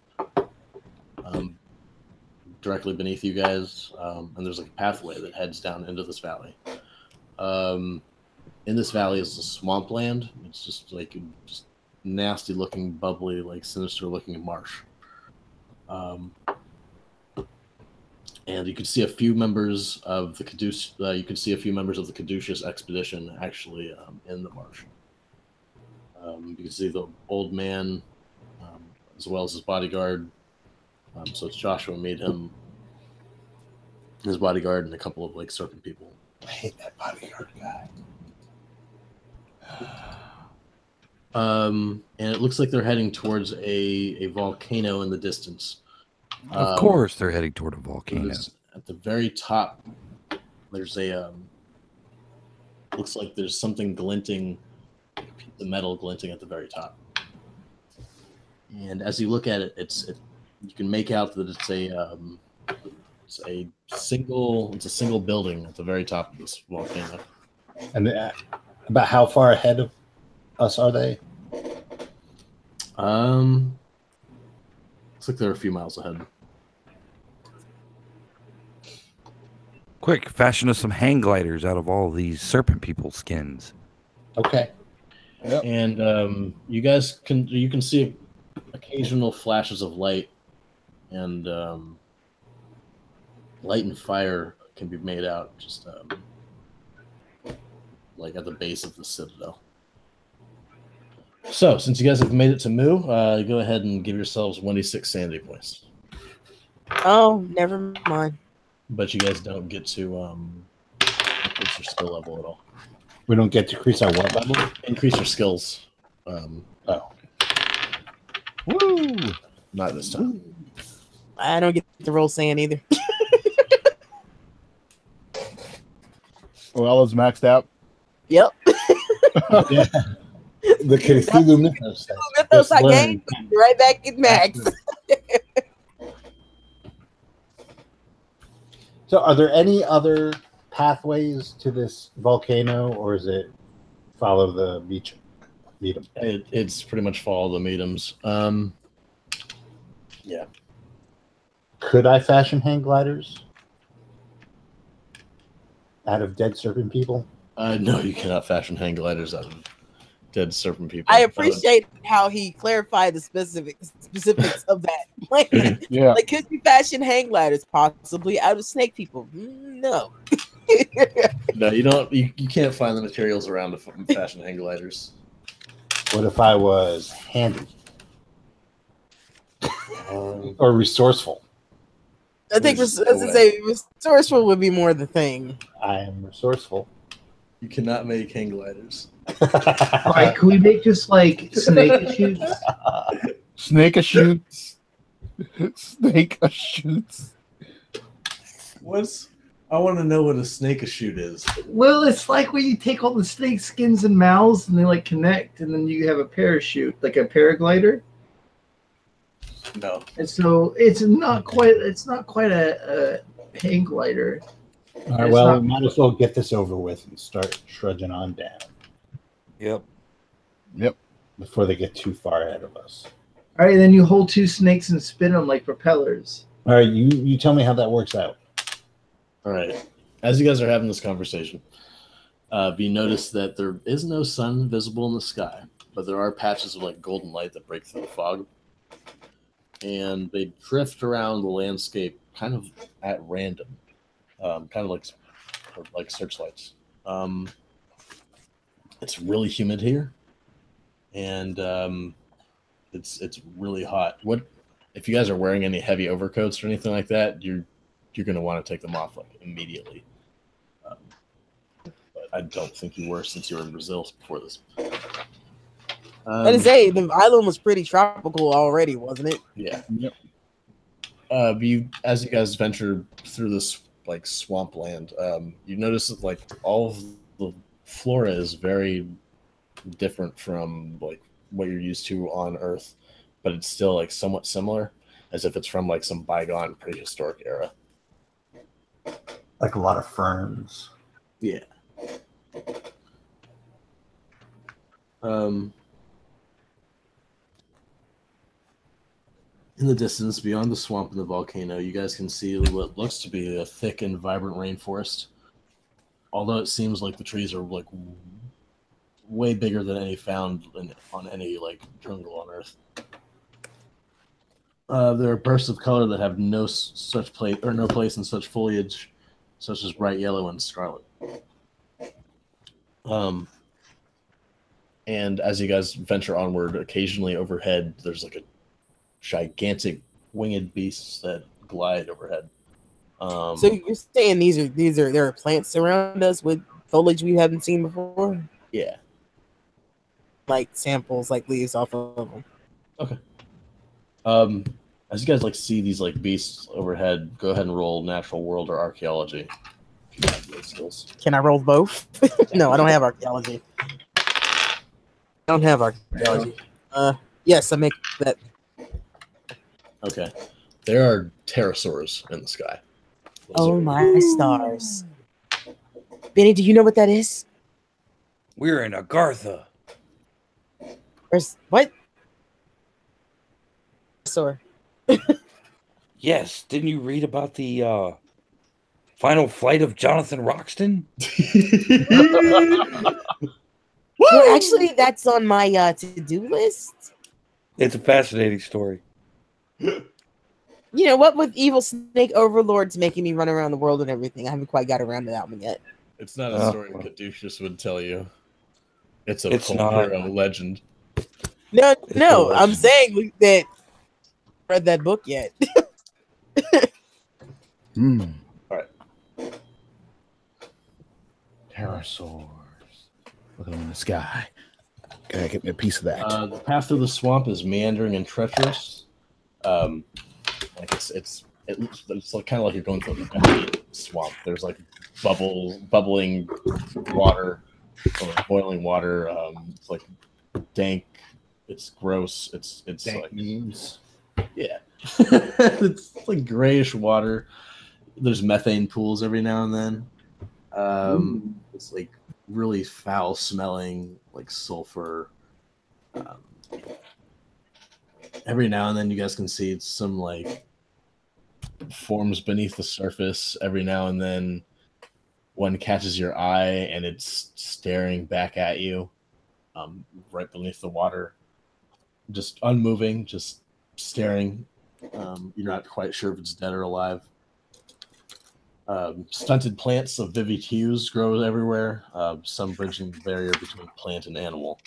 directly beneath you guys, and there's like a pathway that heads down into this valley. In this valley is a swampland. It's just like just nasty looking, bubbly, like sinister looking marsh. And you can see a few members of the Caduceus expedition actually in the marsh. You can see the old man as well as his bodyguard. So it's Joshua made him his bodyguard and a couple of like serpent people. I hate that bodyguard guy. And it looks like they're heading towards a volcano in the distance. Of course, they're heading toward a volcano. At the very top, there's a looks like there's something glinting, the metal glinting at the very top. And as you look at it, you can make out that it's a single building at the very top of this volcano. And about how far ahead of us are they? Looks like they're a few miles ahead. Quick, fashion us some hang gliders out of all these serpent people skins. Okay. Yep. And you can see occasional flashes of light, and light and fire can be made out just like at the base of the citadel. So, since you guys have made it to Moo, go ahead and give yourselves 1d6 sanity points. Oh, never mind. But you guys don't get to increase your skill level at all. We don't get to increase our what level? Increase your skills. Oh. Woo! Not this time. I don't get to roll sand either. Well, it's maxed out. Yep. Yeah. The Cthulhu Mythos. Mythos I gained right back in max. So, are there any other pathways to this volcano, or is it follow the beach? Medium? It's pretty much follow the mediums. Yeah. Could I fashion hang gliders out of dead serpent people? No, you cannot fashion hang gliders out of dead serpent people. I appreciate how he clarified the specifics of that plan. Yeah. Like, could you fashion hang gliders possibly out of snake people? No. No, you don't. You can't find the materials around to fashion hang gliders. What if I was handy or resourceful? I think resourceful would be more the thing. I am resourceful. You cannot make hang gliders. All right, can we make just like snake shoots? Snake a shoots. Snake a shoots. I want to know what a snake a shoot is. Well, it's like when you take all the snake skins and mouths and they like connect, and then you have a parachute, like a paraglider. No. And so it's not quite a hang glider. All right, well, we might as well get this over with and start trudging on down. Yep. Yep. Before they get too far ahead of us. All right, then you hold two snakes and spin them like propellers. All right, you tell me how that works out. All right. As you guys are having this conversation, you notice that there is no sun visible in the sky, but there are patches of like golden light that break through the fog, and they drift around the landscape kind of at random, kind of like searchlights. It's really humid here, and it's really hot. What if you guys are wearing any heavy overcoats or anything like that? You're going to want to take them off like immediately. But I don't think you were, since you were in Brazil before this. I didn't say the island was pretty tropical already, wasn't it? Yeah. Yep. As you guys venture through this like swampland, you notice that like all of the flora is very different from like what you're used to on Earth, but it's still like somewhat similar, as if it's from like some bygone prehistoric era. Like a lot of ferns. Yeah. In the distance, beyond the swamp and the volcano, you guys can see what looks to be a thick and vibrant rainforest. Although it seems like the trees are like way bigger than any found on any like jungle on Earth. There are bursts of color that have no place in such foliage, such as bright yellow and scarlet. And as you guys venture onward, occasionally overhead, there's like a gigantic winged beasts that glide overhead. So you're saying there are plants around us with foliage we haven't seen before? Yeah. Like samples, like leaves off of them. Okay. As you guys like see these like beasts overhead, go ahead and roll natural world or archaeology. If you have those skills. Can I roll both? No, I don't have archaeology. Yes, I make that. Okay. There are pterosaurs in the sky. Oh my stars. Benny, do you know what that is? We're in Agartha. Where's what? Sorry. Yes, didn't you read about the final flight of Jonathan Roxton? Well, actually, that's on my to-do list. It's a fascinating story. You know what? With evil snake overlords making me run around the world and everything, I haven't quite got around to that one yet. It's not a story Caduceus would tell you. It's a It's not. hero legend. No. I'm saying that read that book yet. Hmm. All right. Pterosaurs. Look at them in the sky. Gotta get me a piece of that. The path through the swamp is meandering and treacherous. Like it's like kind of like you're going through a swamp. There's like bubbling water, or boiling water. It's like dank. It's gross. It's Dank like memes. yeah. It's like grayish water. There's methane pools every now and then. It's like really foul smelling, like sulfur. Every now and then you guys can see some like forms beneath the surface. Every now and then one catches your eye and it's staring back at you, right beneath the water, just unmoving, just staring. You're not quite sure if it's dead or alive. Stunted plants of vivid hues grow everywhere, some bridging the barrier between plant and animal.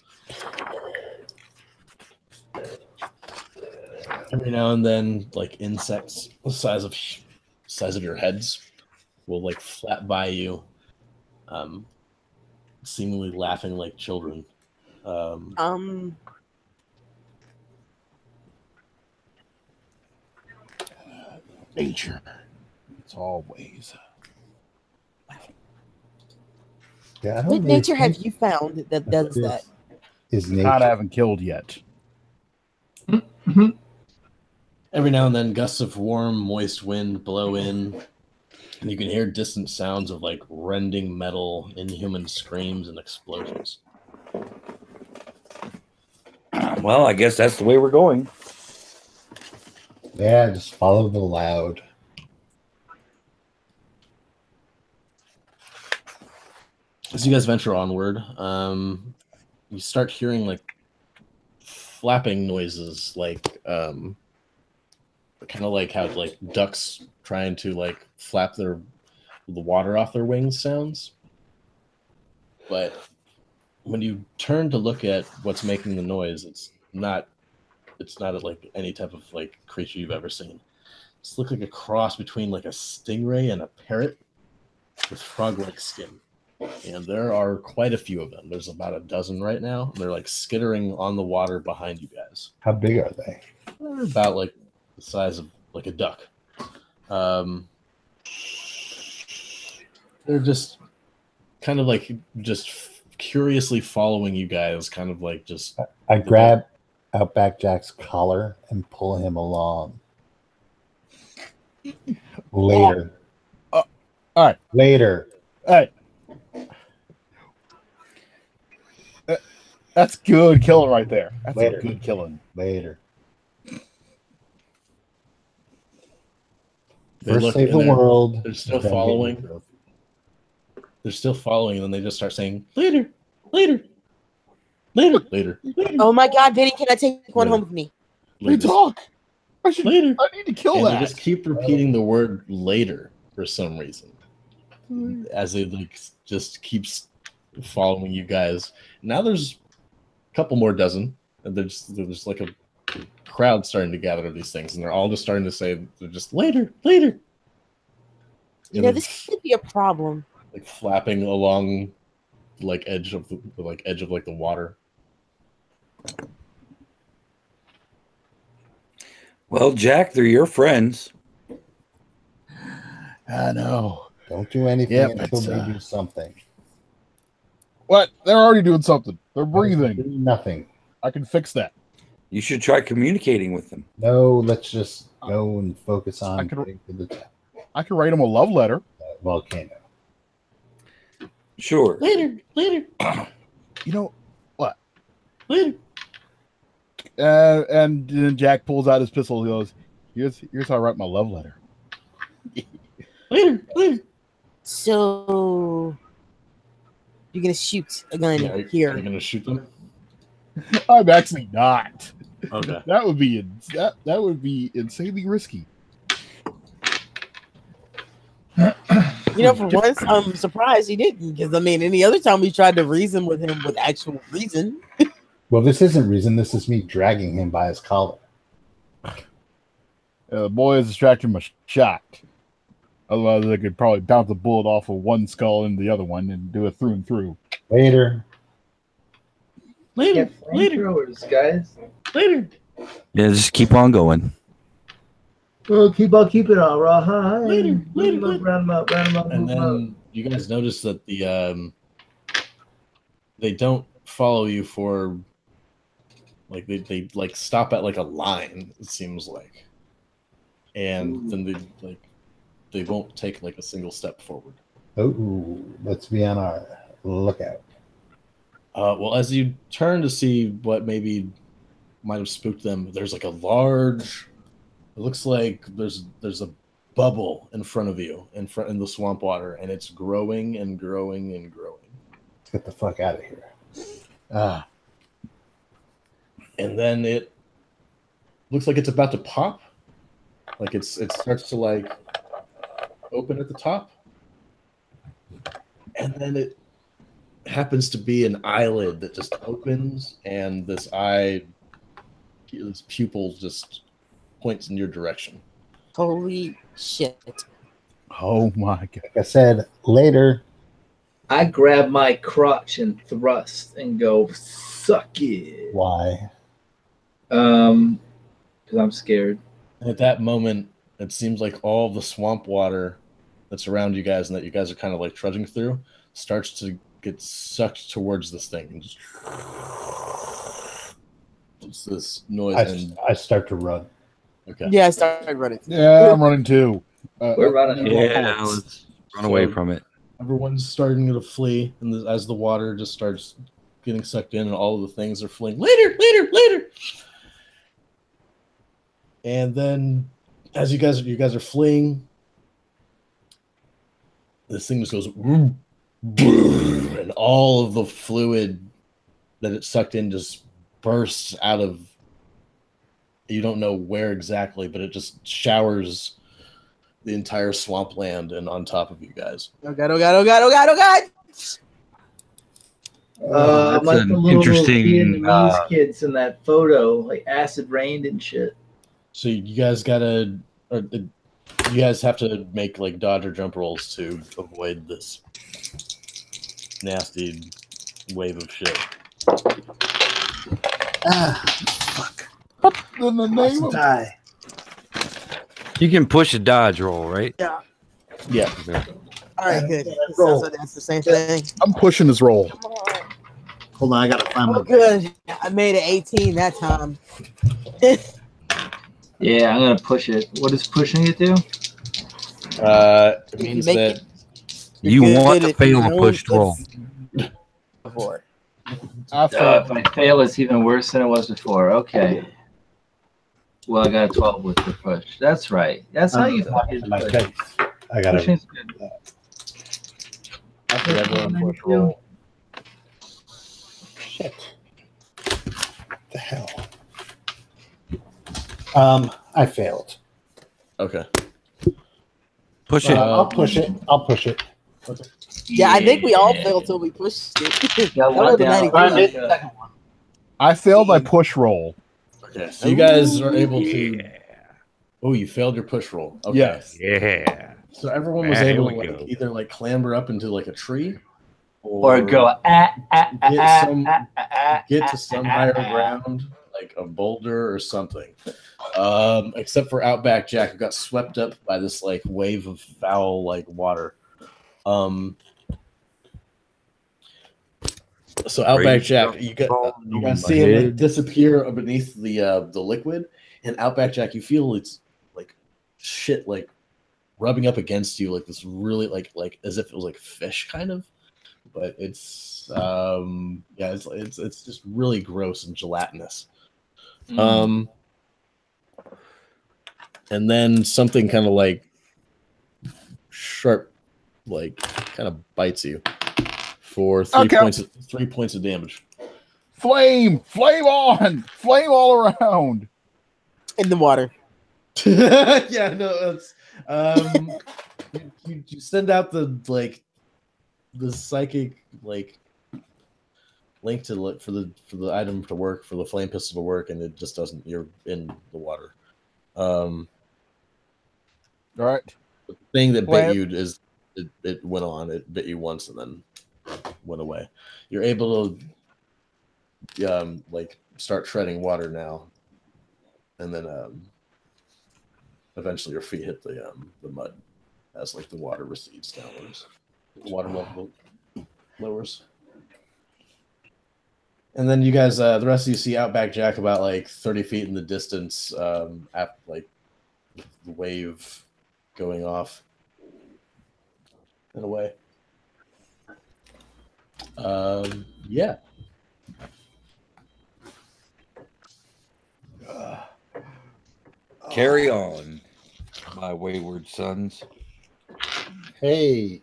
Every now and then, like insects the size of your heads will like flat by you, seemingly laughing like children. Nature. It's always. Yeah, I don't What really nature have think you found that does that? Is Kind of nature. haven't killed yet. Every now and then, gusts of warm, moist wind blow in, and you can hear distant sounds of like rending metal, inhuman screams, and explosions. Well, I guess that's the way we're going. Yeah, just follow the loud. As you guys venture onward, you start hearing like flapping noises, like kind of like how like ducks trying to like flap the water off their wings sounds. But when you turn to look at what's making the noise, it's not like any type of like creature you've ever seen. It looks like a cross between like a stingray and a parrot with frog-like skin. And there are quite a few of them. There's about a dozen right now. They're like skittering on the water behind you guys. How big are they? They're about like the size of like a duck. They're just kind of like just curiously following you guys, kind of like just. I grab Outback Jack's collar and pull him along. Later. All right. Later. All right. That's good killing right there. That's Later. a good killing. Later. They First look save and the world. They're still then get following. your trophy. They're still following, and then they just start saying later, later, later, later, later. Oh my God, Benny, can I take one home with me? They later. talk. I should. Later. I need to kill And that. they just keep repeating the word later for some reason, as they like just keeps following you guys. Now there's a couple more dozen, and there's like a crowd starting to gather of these things, and they're all just starting to say they're just later, later. You know, this could be a problem. Like flapping along, like edge of the water. Well, Jack, they're your friends. I know. Don't do anything Yep, until it's, they do something. What? They're already doing something. They're Do breathing. nothing. I can fix that. You should try communicating with them. No, let's just go and focus on I could- getting to the top. I can write them a love letter. Volcano. Sure. Later, later, You know what? later. And then Jack pulls out his pistol. He goes, "Here's how I write my love letter." Later, later. So you're gonna shoot a gun Are you here. gonna shoot them? I'm actually not. Okay. That would be that would be insanely risky. You know, for once, I'm surprised he didn't, because I mean, any other time we tried to reason with him with actual reason. Well, this isn't reason. This is me dragging him by his collar. The boy is distracted by shot. Otherwise, they could probably bounce a bullet off of one skull into the other one and do it through and through. Later. Later, Get later, flamethrowers, guys. later. Yeah, just keep on going. Well, keep on keeping on, Raha. Later, later, Round 'em up, round 'em up, And move 'em up. then you guys notice that they don't follow you for like they like stop at like a line, it seems like. And then they won't take like a single step forward. Oh, let's be on our lookout. Well, as you turn to see what maybe might have spooked them, there's like a large. It looks like there's a bubble in front of you, in the swamp water, and it's growing and growing and growing. Let's get the fuck out of here. And then it looks like it's about to pop. Like it starts to like open at the top, and then it happens to be an eyelid that just opens, and this pupil just points in your direction. Holy shit. Oh my god. Like I said, later. I grab my crotch and thrust and go, suck it. Why? Because I'm scared. And at that moment, it seems like all the swamp water that's around you guys and that you guys are kind of like trudging through starts to get sucked towards this thing. And just it's this noise. I start to run. Okay. Yeah, I started running. Yeah, I'm running too. We're running. Yeah, let's run away from it. Everyone's starting to flee, and as the water just starts getting sucked in, and all of the things are fleeing. Later, later, later. And then, as you guys are fleeing, this thing just goes, boom, boom, and all of the fluid that it sucked in just bursts out of. You don't know where exactly, but it just showers the entire swampland and on top of you guys. Oh god, oh god, oh god, oh god, oh god! That's like an the little interesting, Vietnamese kids in that photo, like acid rained and shit. So you guys have to make like dodge or jump rolls to avoid this nasty wave of shit. Fuck. In the name of Die. You can push a dodge roll, right? Yeah. Yeah. Alright, good. Roll. So that's the same thing. I'm pushing his roll. Hold on, I gotta find Oh, my. good. I made it 18 that time. Yeah, I'm gonna push it. What does pushing it do? It means make that it- You Good want to if fail you a know pushed what's roll. Before. If I fail, it's even worse than it was before. Okay. Well, I got a 12 with the push. That's right. That's how you fucking my push. face. I gotta. Pushing's good. after everyone push roll, Shit. What the hell? I failed. okay. Push it. I'll push it. I'll push it. Yeah, I think we all failed till we pushed it. Got I one rolled a down. 93. I failed my push roll. Okay. So you guys are able to. Oh, you failed your push roll. Okay. Yes. Yeah. So everyone was Here able we to go. either like clamber up into like a tree, Or go get to some higher ground, like a boulder or something. Except for Outback Jack, who got swept up by this like wave of foul like water. So Outback Jack, you guys see him like, disappear beneath the liquid, and Outback Jack, you feel it's like shit, like rubbing up against you, like this really like as if it was like fish kind of, but it's it's just really gross and gelatinous. And then something kind of like sharp, like kind of bites you for 3 Okay. points. 3 points of damage. Flame on, flame all around. In the water. Yeah, no, it's you send out the like the psychic like link to look for the item to work, for the flame pistol to work, and it just doesn't. You're in the water. All right. The thing that Well- bit you is it went on. It bit you once and then went away. You're able to like start treading water now, and then eventually your feet hit the mud as like the water recedes downwards. The water level lowers. And then you guys, the rest of you see Outback Jack about like 30 feet in the distance, after like the wave going off and away. Yeah. Carry on, my wayward sons. Hey,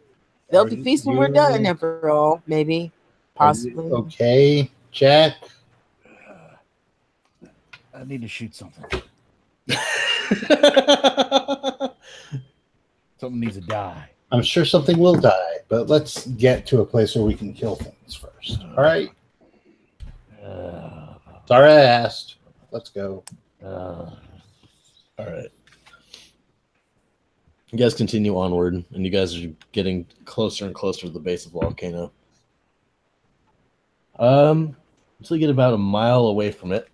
They'll are be feast when we're you- done, after all. Maybe, are you possibly. okay, Jack. I need to shoot something. Something needs to die. I'm sure something will die, but let's get to a place where we can kill things first. All right. Sorry I asked. Let's go. All right. You guys continue onward, and you guys are getting closer and closer to the base of the volcano. Until you get about a mile away from it,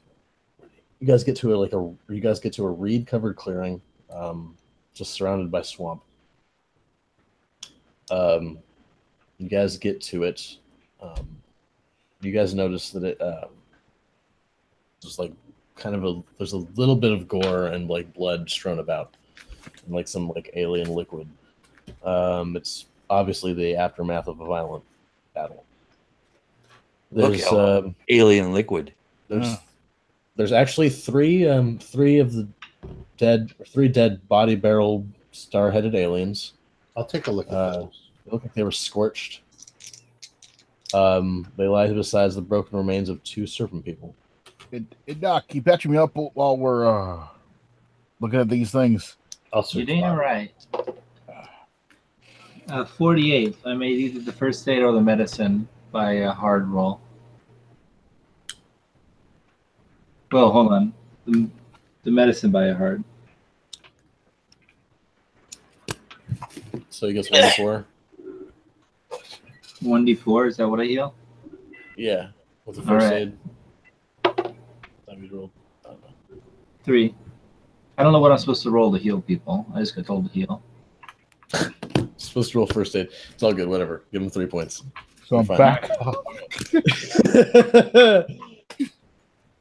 you guys get to a reed-covered clearing, just surrounded by swamp. You guys get to it. You guys notice that it just like there's a little bit of gore and like blood strewn about, and like some like alien liquid. It's obviously the aftermath of a violent battle. There's Alien liquid. there's actually three dead body barrel star-headed aliens. I'll take a look at those. They look like they were scorched. They lie beside the broken remains of 2 serpent people. Doc, keep patching me up while we're looking at these things. I'll You're search. doing all right. 48. I made either the first aid or the medicine by a hard roll. Well, hold on. The medicine by a hard. So he gets 1d4. 1d4, is that what I heal? Yeah, with the All first right. aid. Time you rolled. I don't know. 3. I don't know what I'm supposed to roll to heal people. I just got told to heal. Supposed to roll first aid. It's all good. Whatever. Give him 3 points. So I'm Fine. back.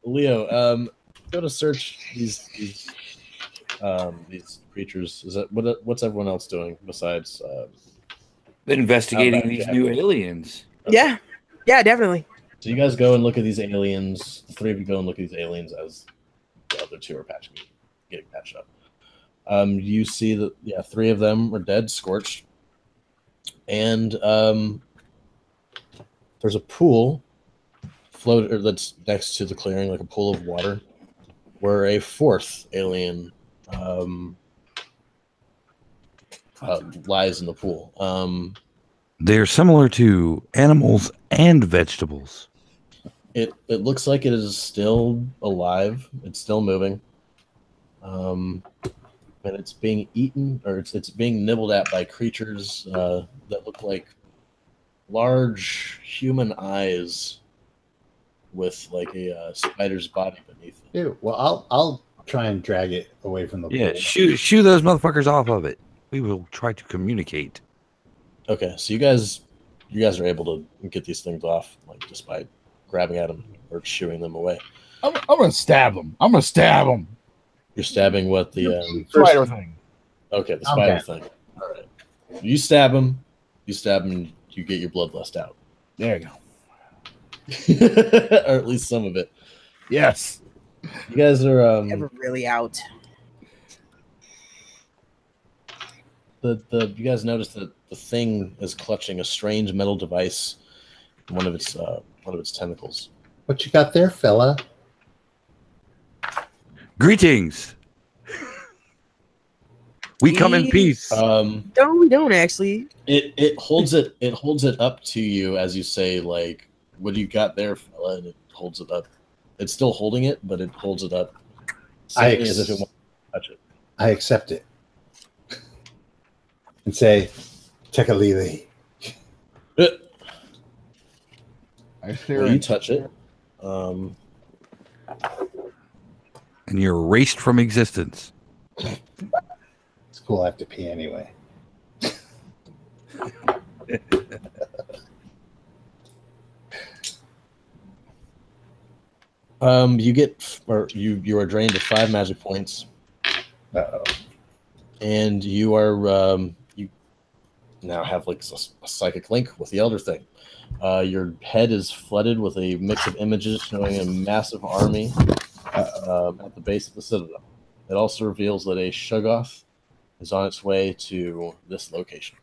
Leo, go to search these creatures. Is that what's everyone else doing besides? Investigating Outback these Jack. new aliens. Yeah, yeah, definitely. So you guys go and look at these aliens. The 3 of you go and look at these aliens as the other 2 are getting patched up. You see that 3 of them are dead, scorched, and there's a pool that's next to the clearing, like a pool of water, where a 4th alien lies in the pool. They're similar to animals and vegetables. It looks like it is still alive. It's still moving. And it's being eaten, or it's being nibbled at by creatures that look like large human eyes with like a spider's body beneath it. Ew, well, I'll try and drag it away from the Yeah, pool. shoo those motherfuckers off of it. We will try to communicate. Okay, so you guys are able to get these things off, like just by grabbing at them or shooing them away. I'm gonna stab them. I'm gonna stab them. You're stabbing what the Spider thing. okay, the spider thing. All right, you stab him, and you get your bloodlust out, There you go. or at least some of it. Yes. You guys are Never really out. you guys notice that the thing is clutching a strange metal device in one of its tentacles. What you got there, fella? Greetings. We come in peace. No, we don't actually. It holds it up to you as you say, like, what do you got there, fella? And it holds it up. It's still holding it, but it holds it up. As if it wants to touch it. I accept it. And say, Tekalili. I stare Well, you and touch it. And you're erased from existence. It's cool. I have to pee anyway. You are drained to 5 magic points, Uh-oh. and you are you now have like a psychic link with the elder thing. Your head is flooded with a mix of images showing a massive army at the base of the citadel. It also reveals that a Shoggoth is on its way to this location.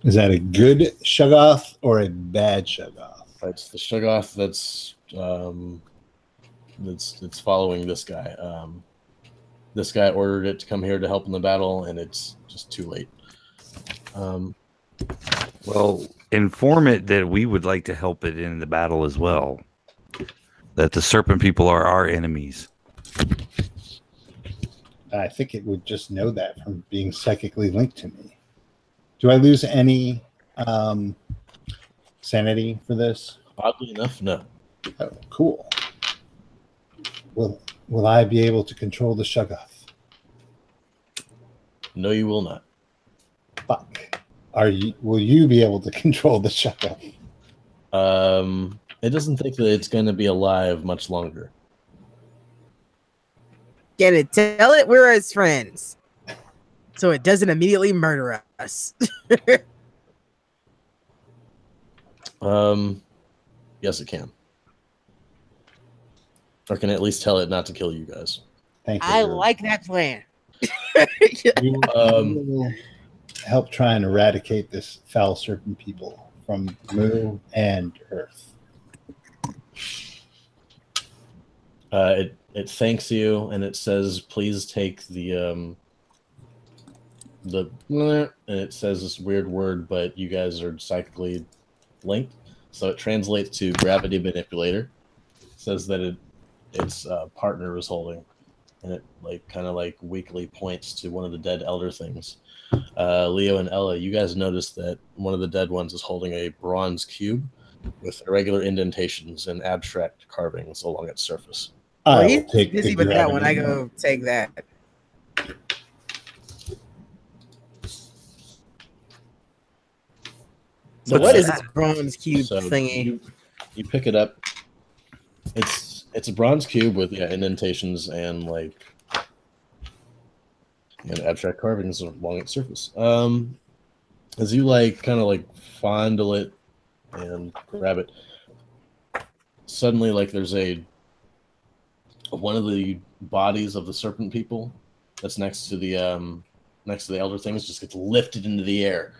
Is that a good Shoggoth or a bad Shoggoth? It's the Shoggoth that's following this guy. This guy ordered it to come here to help in the battle, and it's just too late. Well, inform it that we would like to help it in the battle as well. That the serpent people are our enemies. I think it would just know that from being psychically linked to me. Do I lose any sanity for this? Oddly enough, no. Oh, cool. Will I be able to control the Shoggoth? No, you will not. Fuck. Will you be able to control the Shoggoth? It doesn't think that it's going to be alive much longer. Can it tell it we're its friends, so it doesn't immediately murder us? Yes, it can. Or can at least tell it not to kill you guys. Thank you. I like that plan. You will help try and eradicate this foul serpent people from Mu and Earth. It thanks you and it says, "Please take the," and it says this weird word, but you guys are psychically linked, so it translates to gravity manipulator. It says that its partner is holding, and it kind of weakly points to one of the dead elder things. Leo and Ella, you guys notice that one of the dead ones is holding a bronze cube with irregular indentations and abstract carvings along its surface. Well, he's busy with that one. I go take that. So what is this bronze cube thingy? You pick it up. It's a bronze cube with indentations and abstract carvings along its surface. As you fondle it and grab it, suddenly there's one of the bodies of the serpent people that's next to the elder things just gets lifted into the air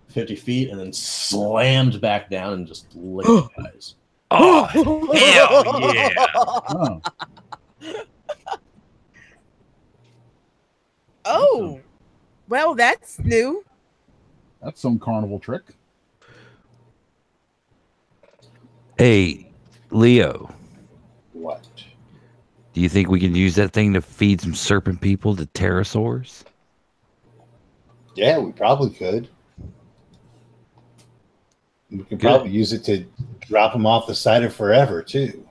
50 feet and then slammed back down and just liquefies. Oh, hell yeah. Oh, well, that's new. That's some carnival trick. Hey, Leo. What? Do you think we can use that thing to feed some serpent people to pterosaurs? Yeah, we probably could. We could probably use it to drop them off the side of forever, too.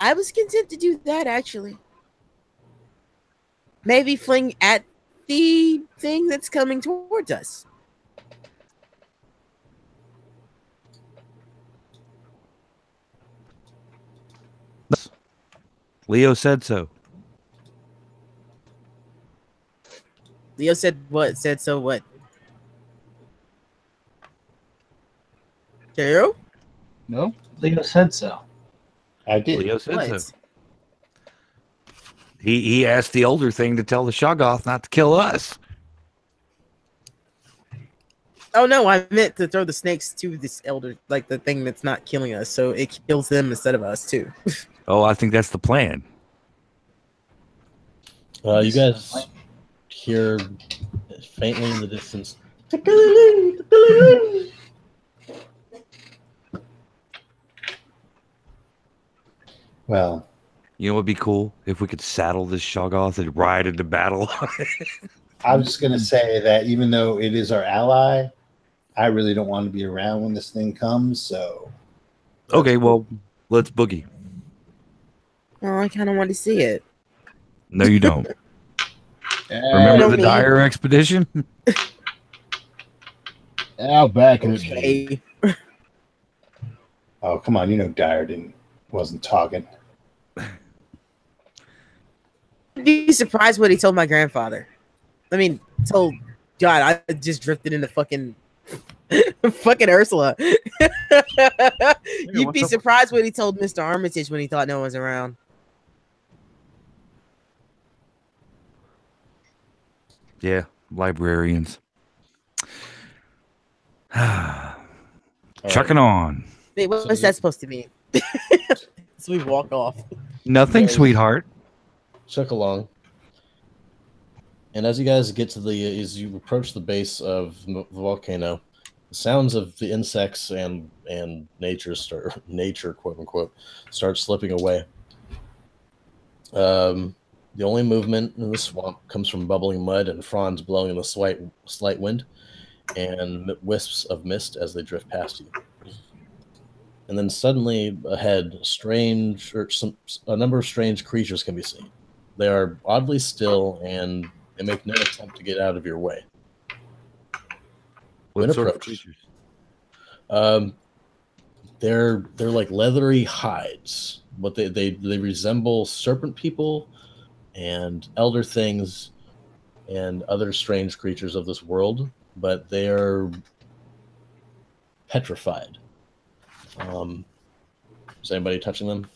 I was content to do that, actually. Maybe fling at the thing that's coming towards us. Leo said so. Leo said what? Said so what? Taro? No? Leo said so. I did. Leo said What? so. He asked the older thing to tell the Shoggoth not to kill us. Oh no, I meant to throw the snakes to this elder, like the thing that's not killing us, so it kills them instead of us too. Oh, I think that's the plan. You guys hear faintly in the distance. Well, You know what would be cool? If we could saddle this Shoggoth and ride into battle. I was just going to say that even though it is our ally, I really don't want to be around when this thing comes. So, Okay, well, let's boogie. Oh, I kind of want to see it. No, you don't. Remember Remember the Dire expedition? Outback in the day. Okay. oh come on, you know Dyer wasn't talking. I'd be surprised what he told my grandfather. I mean, told God, I just drifted into fucking Ursula. You'd be surprised what he told Mr. Armitage when he thought no one was around. Yeah, librarians. Chucking on. Wait, what's that supposed to mean? So we walk off. Nothing, sweetheart. Chuck along. And as you guys get to as you approach the base of the volcano, the sounds of the insects and nature, quote unquote, start slipping away. The only movement in the swamp comes from bubbling mud and fronds blowing in the slight wind, and wisps of mist as they drift past you. And then suddenly ahead, a number of strange creatures can be seen. They are oddly still, and they make no attempt to get out of your way. What sort of creatures? They're like leathery hides, but they resemble serpent people and elder things and other strange creatures of this world, but they are petrified. Is anybody touching them?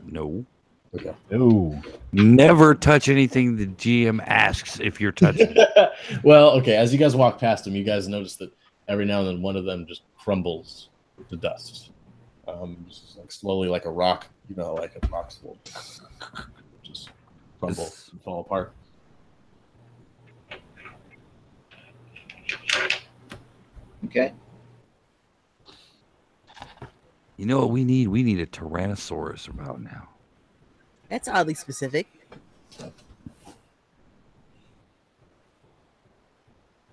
No. Okay. Ooh. Never touch anything the GM asks if you're touching. Well, okay. As you guys walk past them, you guys notice that every now and then one of them just crumbles to dust. Just like slowly, like a rock. You know, like a rock's will just crumble and fall apart. Okay. You know what we need? We need a Tyrannosaurus about now. That's oddly specific.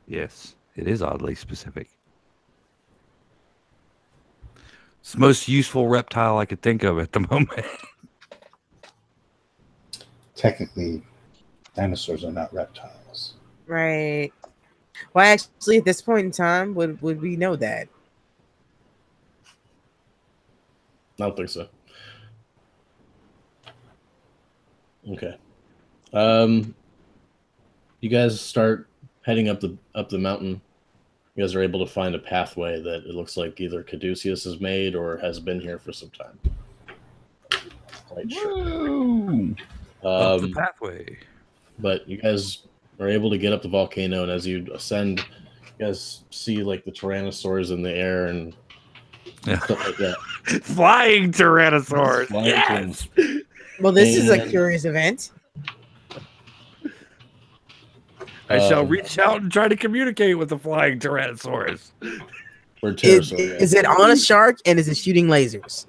Yes, it is oddly specific. It's the most useful reptile I could think of at the moment. Technically, dinosaurs are not reptiles. Right. Well, actually, at this point in time, would we know that? I don't think so. Okay. You guys start heading up the mountain. You guys are able to find a pathway that it looks like either Caduceus has made or has been here for some time. Quite sure. Up the pathway. But you guys are able to get up the volcano, and as you ascend, you guys see like the Tyrannosaurs in the air and stuff like that. Flying Tyrannosaurs. Yes! Well, this is a curious event. I shall reach out and try to communicate with the flying Tyrannosaurus. Or pterosaur. Is it on a shark and is it shooting lasers?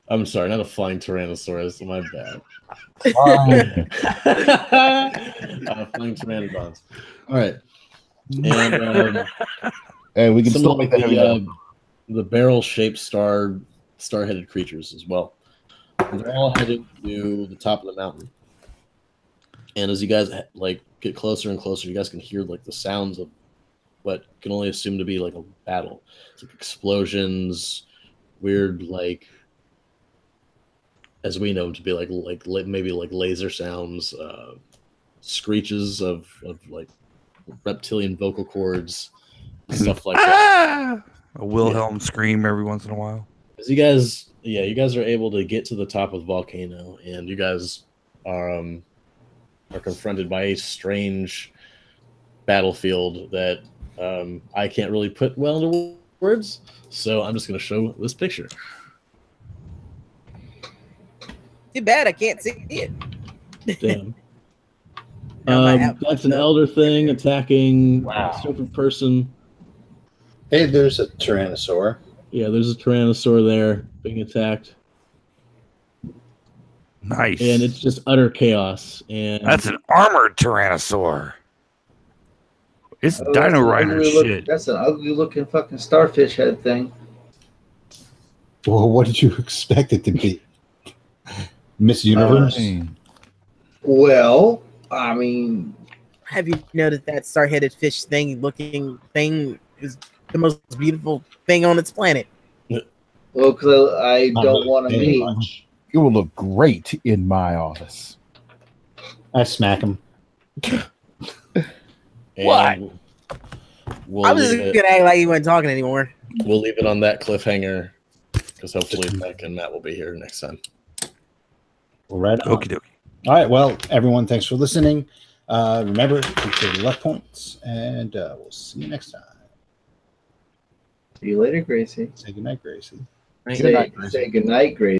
I'm sorry, not a flying Tyrannosaurus. My bad. Flying Pteranodons. All right. And hey, we can still make that the barrel-shaped star-headed creatures as well. And they're all headed to the top of the mountain. And as you guys like get closer and closer, you guys can hear like the sounds of what can only assume to be like a battle. It's like explosions, weird like, as we know them to be like maybe like laser sounds, screeches of like reptilian vocal cords, stuff like that. A Wilhelm scream every once in a while. As you guys are able to get to the top of the volcano, and you guys are confronted by a strange battlefield that I can't really put well into words, so I'm just going to show this picture. Too bad I can't see it. Damn. That's an elder thing attacking a serpent person. Hey, there's a Tyrannosaur. Yeah, there's a Tyrannosaur there being attacked. Nice. and it's just utter chaos. And That's an armored tyrannosaur. It's Dino Rider shit. That's an ugly looking fucking starfish head thing. Well, what did you expect it to be? Miss Universe? Well, I mean, Have you noticed that star-headed fish looking thing is the most beautiful thing on its planet? well, because I Not don't really want to saying meet. much. It will look great in my office. I smack him. What? We'll I was just leave it, gonna act like he wasn't talking anymore. we'll leave it on that cliffhanger because hopefully Mike and Matt will be here next time. Right on. Okie dokie. All right. Well, everyone, thanks for listening. Remember, keep your luck points, and we'll see you next time. See you later, Gracie. Say goodnight, Gracie. Say goodnight, Gracie.